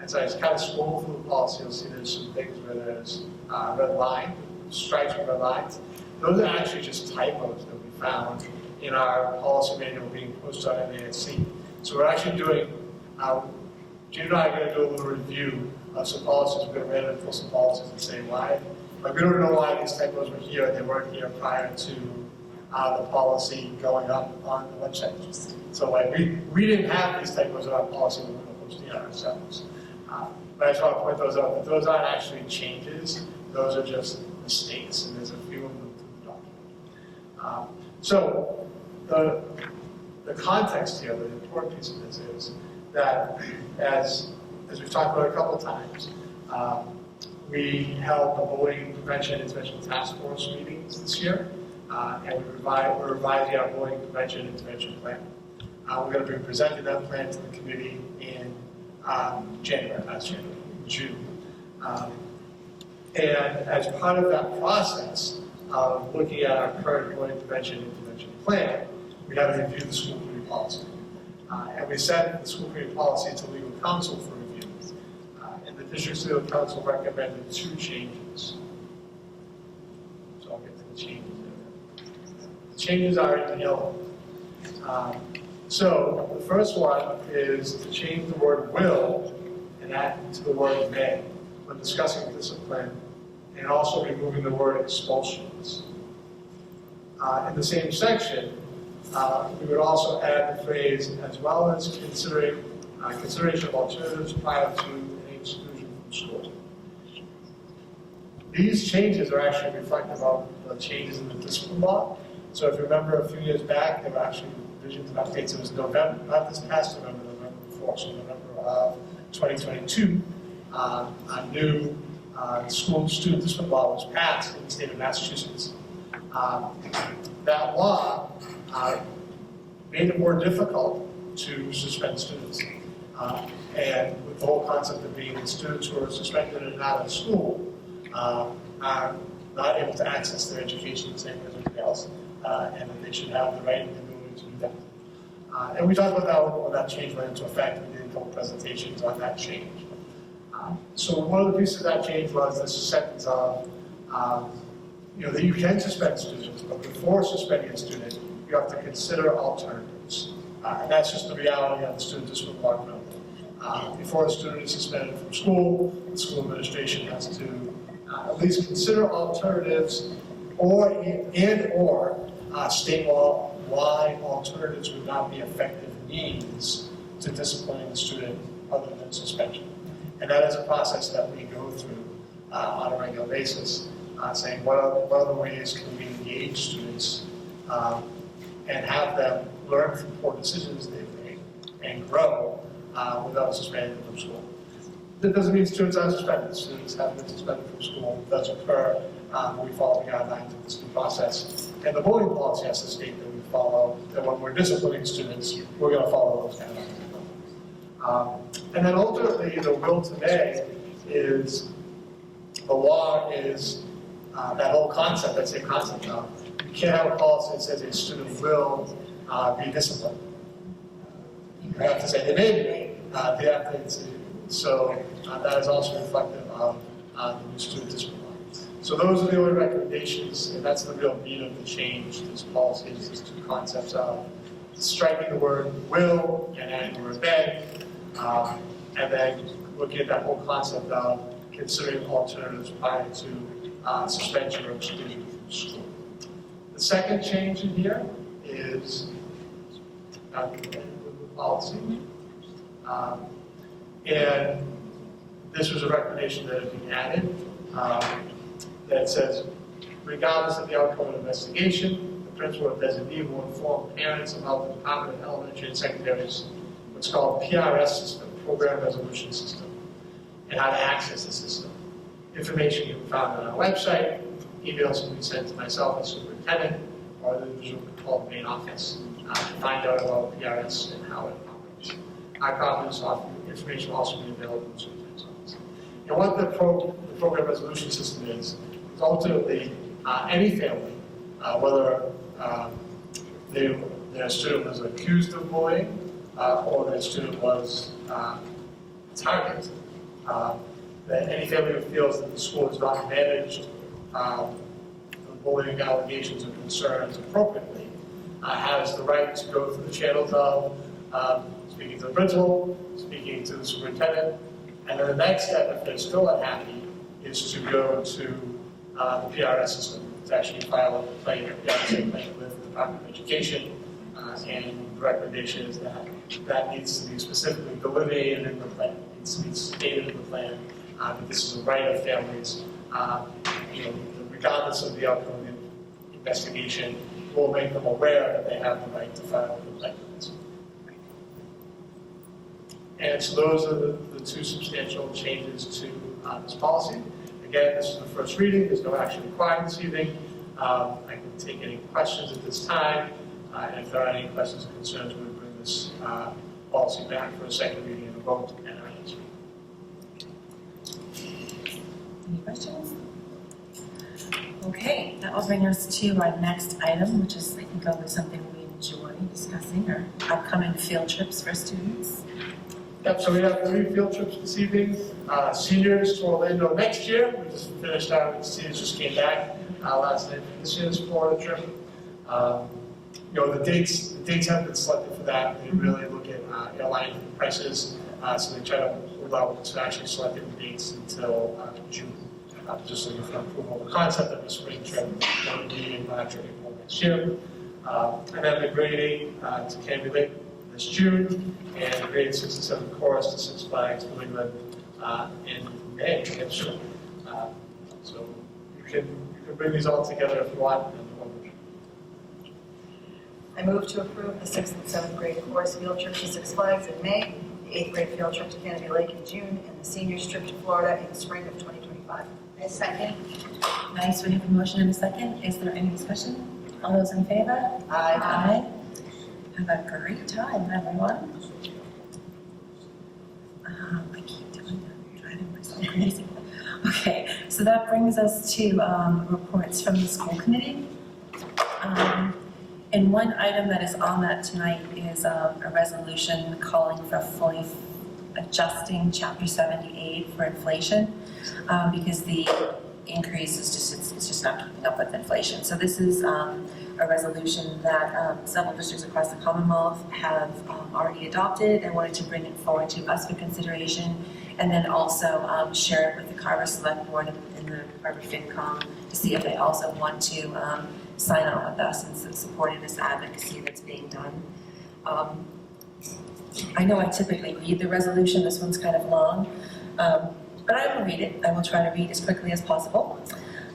As I kind of scroll through the policy, you'll see there's some things where there's red line, stripes with red lines. Those are actually just typos that we found in our policy manual being posted on NASC. So we're actually doing, Gina and I are going to do a little review of some policies. We're going to random some policies and say why. But we don't know why these typos were here. They weren't here prior to the policy going up on the website. So like we didn't have these typos in our policy when we were posting it ourselves. But I just want to point those out, that those aren't actually changes. Those are just mistakes, and there's a few of them to the document. So the context here, the important piece of this is that as we've talked about a couple of times, we held the bullying prevention and intervention task force meetings this year, and we're revising our bullying prevention and intervention plan. We're going to be presenting that plan to the committee in June. And as part of that process of looking at our current bullying prevention and intervention plan, we have to review the school committee policy. And we sent the school committee policy to legal counsel for review. And the district's legal counsel recommended 2 changes. So I'll get to the changes there. The changes are in yellow. So the first one is to change the word will and add to the word may when discussing discipline, and also removing the word expulsions. In the same section, we would also add the phrase, as well as consideration of alternatives prior to any exclusion from school. These changes are actually reflective of the changes in the discipline law. So if you remember a few years back, there were actually revisions and updates. It was November, not this past November, November before, so November of 2022, a new school student discipline law was passed in the state of Massachusetts. That law made it more difficult to suspend students. And with the whole concept of being students who are suspended and out of school are not able to access their education the same as everybody else, and that they should have the right and the ability to do that. And we talked about that when that change went into effect. We did a couple presentations on that change. So one of the pieces of that change was this sentence of, that you can suspend students, but before suspending a student, you have to consider alternatives. And that's just the reality of the student discipline law. Before a student is suspended from school, the school administration has to at least consider alternatives or state why alternatives would not be effective means to disciplining the student other than suspension. And that is a process that we go through on a regular basis, saying what other ways can we engage students and have them learn from poor decisions they've made and grow without suspending them from school. That doesn't mean students are suspended. Students have been suspended from school. It does occur. We follow the guidelines of this new process. And the bullying policy has to state that we follow, that when we're disciplining students, we're going to follow those guidelines. And then ultimately, the will to may is, the law is that whole concept, that same concept of, you can't have a policy that says a student will be disciplined. You have to say they may be. So that is also reflective of the new student discipline law. So those are the only recommendations, and that's the real meat of the change. This policy is these two concepts of striking the word will and adding the word then, and then looking at that whole concept of considering alternatives prior to suspension or exclusion from school. The second change in here is the policy. And this was a recommendation that had been added that says, regardless of the outcome of the investigation, the principal or designee will inform parents about the Department of Elementary and Secondary's what's called PRS system, Program Resolution System, and how to access the system. Information can be found on our website, emails can be sent to myself as superintendent, or the individual can call the main office to find out about PRS and how it operates. Our copies of information will also be available in the superintendent's office. And what the program resolution system is ultimately any family, whether their student was accused of bullying or their student was targeted, that any family who feels that the school has not managed the bullying allegations or concerns appropriately has the right to go through the channels of speaking to the principal, speaking to the superintendent, and then the next step, if they're still unhappy, is to go to the PRS system, to actually file a complaint, a PRS complaint with the Department of Education, and the recommendation is that that needs to be specifically delineated in the plan. It needs to be stated in the plan that this is a right of families, regardless of the outcome of the investigation, will make them aware that they have the right to file a complaint. And so those are the two substantial changes to this policy. Again, this is the first reading. There's no action required this evening. I can take any questions at this time. And if there are any questions or concerns, we will bring this policy back for a second reading and a vote at our next meeting. Any questions? Okay, that will bring us to our next item, which is, I think, always something we enjoy discussing, our upcoming field trips for students. Yep, so we have 3 field trips this evening. Seniors to Orlando next year. We just finished our seniors just came back last night for this year's Florida trip. The dates have been selected for that. They really look at airline prices, so they try to hold out to actually selecting the dates until June. Just looking for approval of the concept of the spring trip that would be in March or April next year. And then the grade 8 to Canby Lake this June, and grade 6 and 7 chorus to Six Flags New England in May. So you can bring these all together if you want. I move to approve the 6th and 7th grade chorus field trip to Six Flags in May, the 8th grade field trip to Canby Lake in June, and the seniors trip to Florida in the spring of 2025. A second. Nice, we have a motion and a second. Is there any discussion? All those in favor? Aye. Have a great time, everyone. I keep doing that, driving myself crazy. Okay, so that brings us to reports from the school committee. And one item that is on that tonight is a resolution calling for fully adjusting Chapter 78 for inflation, because the increase is just not keeping up with inflation. So this is a resolution that several districts across the Commonwealth have already adopted and wanted to bring it forward to us for consideration, and then also share it with the Carver Select Board and the Carver FinCom to see if they also want to sign on with us and support in this advocacy that's being done. I know I typically read the resolution. This one's kind of long, but I will read it. I will try to read as quickly as possible.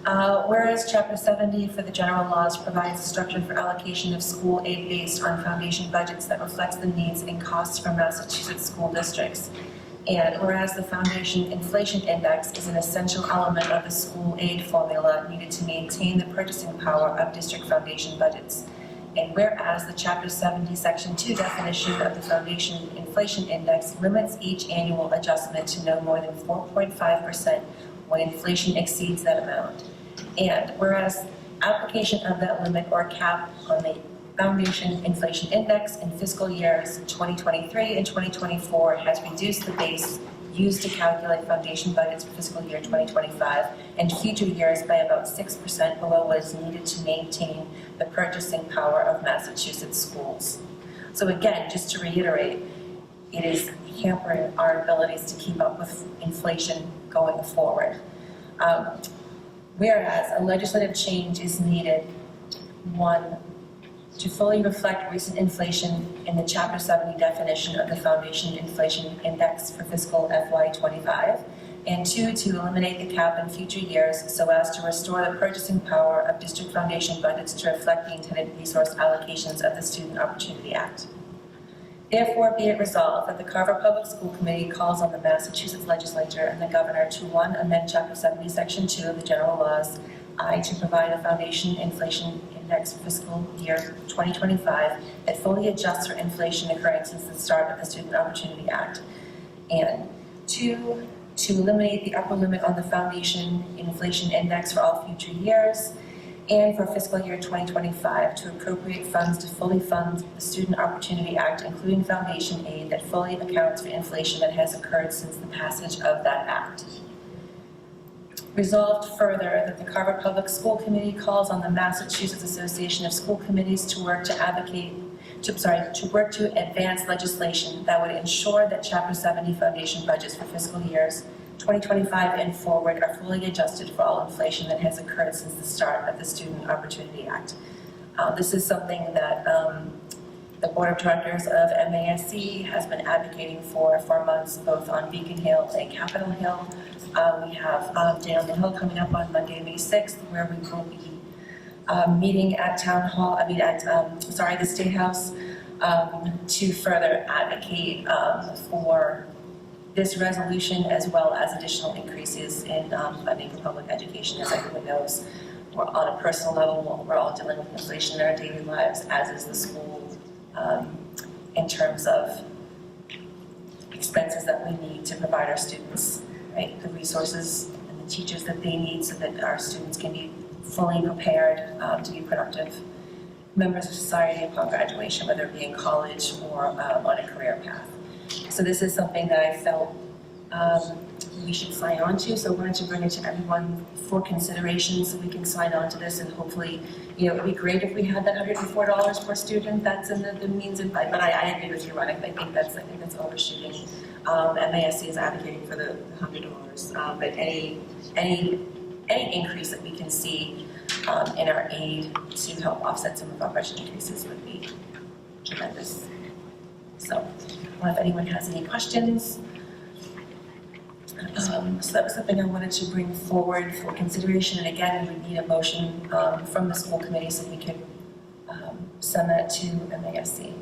Whereas Chapter 70 for the general laws provides a structure for allocation of school aid based on foundation budgets that reflects the needs and costs for Massachusetts school districts. And whereas the foundation inflation index is an essential element of the school aid formula needed to maintain the purchasing power of district foundation budgets. And whereas the Chapter 70 Section 2 definition of the foundation inflation index limits each annual adjustment to no more than 4.5% when inflation exceeds that amount. And whereas application of that limit or cap on the foundation inflation index in fiscal years 2023 and 2024 has reduced the base used to calculate foundation budgets for fiscal year 2025 and future years by about 6% below what is needed to maintain the purchasing power of Massachusetts schools. So again, just to reiterate, it is hampering our abilities to keep up with inflation going forward. Whereas a legislative change is needed, one, to fully reflect recent inflation in the Chapter 70 definition of the Foundation Inflation Index for fiscal FY25, and two, to eliminate the cap in future years so as to restore the purchasing power of district foundation budgets to reflect the intended resource allocations of the Student Opportunity Act. Therefore, be it resolved that the Carver Public School Committee calls on the Massachusetts Legislature and the Governor to, one, amend Chapter 70, Section 2 of the General Laws, I, to provide a foundation inflation index for fiscal year 2025 that fully adjusts for inflation occurring since the start of the Student Opportunity Act, and two, to eliminate the upper limit on the foundation inflation index for all future years, and for fiscal year 2025 to appropriate funds to fully fund the Student Opportunity Act, including foundation aid that fully accounts for inflation that has occurred since the passage of that act. Resolved further that the Carver Public School Committee calls on the Massachusetts Association of School Committees to work to advance legislation that would ensure that Chapter 70 foundation budgets for fiscal years 2025 and forward are fully adjusted for all inflation that has occurred since the start of the Student Opportunity Act. This is something that the Board of Directors of MASC has been advocating for months, both on Beacon Hill and Capitol Hill. We have Day on the Hill coming up on Monday, May 6th, where we will be meeting at the State House to further advocate for this resolution, as well as additional increases in funding for public education. As everyone knows, we're on a personal level, we're all dealing with inflation in our daily lives, as is the school, in terms of expenses that we need to provide our students, right? The resources and the teachers that they need so that our students can be fully prepared to be productive members of society upon graduation, whether it be in college or on a career path. So this is something that I felt we should sign on to, so I wanted to bring it to everyone for consideration so we can sign on to this, and hopefully, you know, it'd be great if we had that $104 per student. That's in the means and but I agree with you, Ron. I think that's overshooting. MASC is advocating for the $100, but any increase that we can see in our aid to help offset some of our budget increases would be tremendous. So, I don't know if anyone has any questions. So that was something I wanted to bring forward for consideration, and again, we would need a motion from the school committee so we could send that to MASC.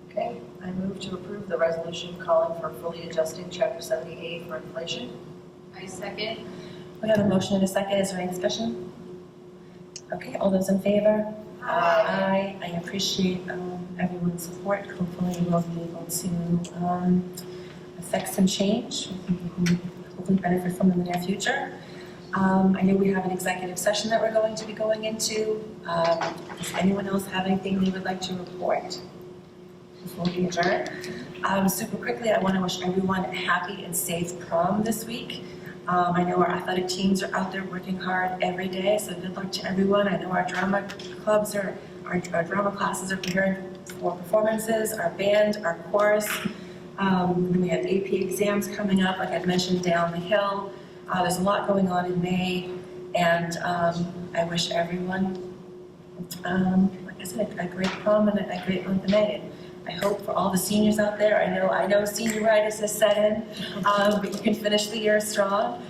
Okay, I move to approve the resolution calling for fully adjusting Chapter 70A for inflation. I second. We have a motion and a second. Is there any discussion? Okay, all those in favor? Aye. I appreciate everyone's support. Hopefully we'll be able to affect some change. We can hopefully benefit from in the near future. I know we have an executive session that we're going to be going into. Does anyone else have anything they would like to report before we adjourn? Super quickly, I want to wish everyone a happy and safe prom this week. I know our athletic teams are out there working hard every day, so good luck to everyone. I know our drama clubs our drama classes are preparing for performances, our band, our chorus. We have AP exams coming up, like I mentioned, down the hill. There's a lot going on in May, and I wish everyone, like I said, a great prom and a great month of May. I hope for all the seniors out there, I know senioritis has set in, but you can finish the year strong,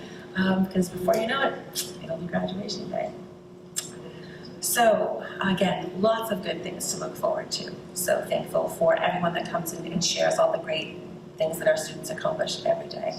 because before you know it, it'll be graduation day. So again, lots of good things to look forward to. So thankful for everyone that comes in and shares all the great things that our students accomplish every day.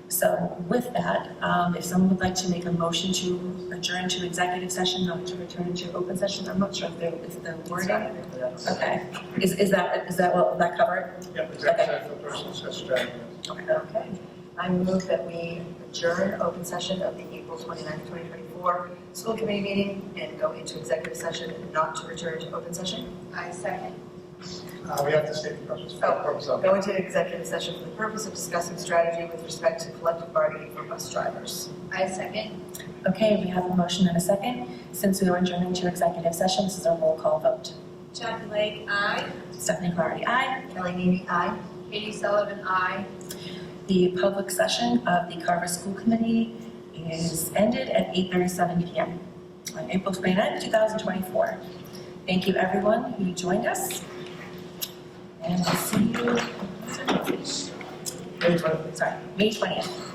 So with that, if someone would like to make a motion to adjourn to executive session, not to return to open session, I'm not sure if the wording. Okay. Is that what will that cover? Yep, executive for personal strategy. Okay. I move that we adjourn open session of the April 29th, 2024 school committee meeting and go into executive session and not to return to open session. I second. We have to state the purpose. Purpose of. Go into executive session for the purpose of discussing strategy with respect to collective bargaining for bus drivers. I second. Okay, we have a motion and a second. Since we are adjourning to executive session, this is a roll call vote. Jackie Lake, aye. Stephanie Clarity, aye. Kelly Mimi, aye. Katie Sullivan, aye. The public session of the Carver School Committee is ended at 8:37 p.m. on April 29th, 2024. Thank you, everyone who joined us. And we'll see you, May 20th. May 20th.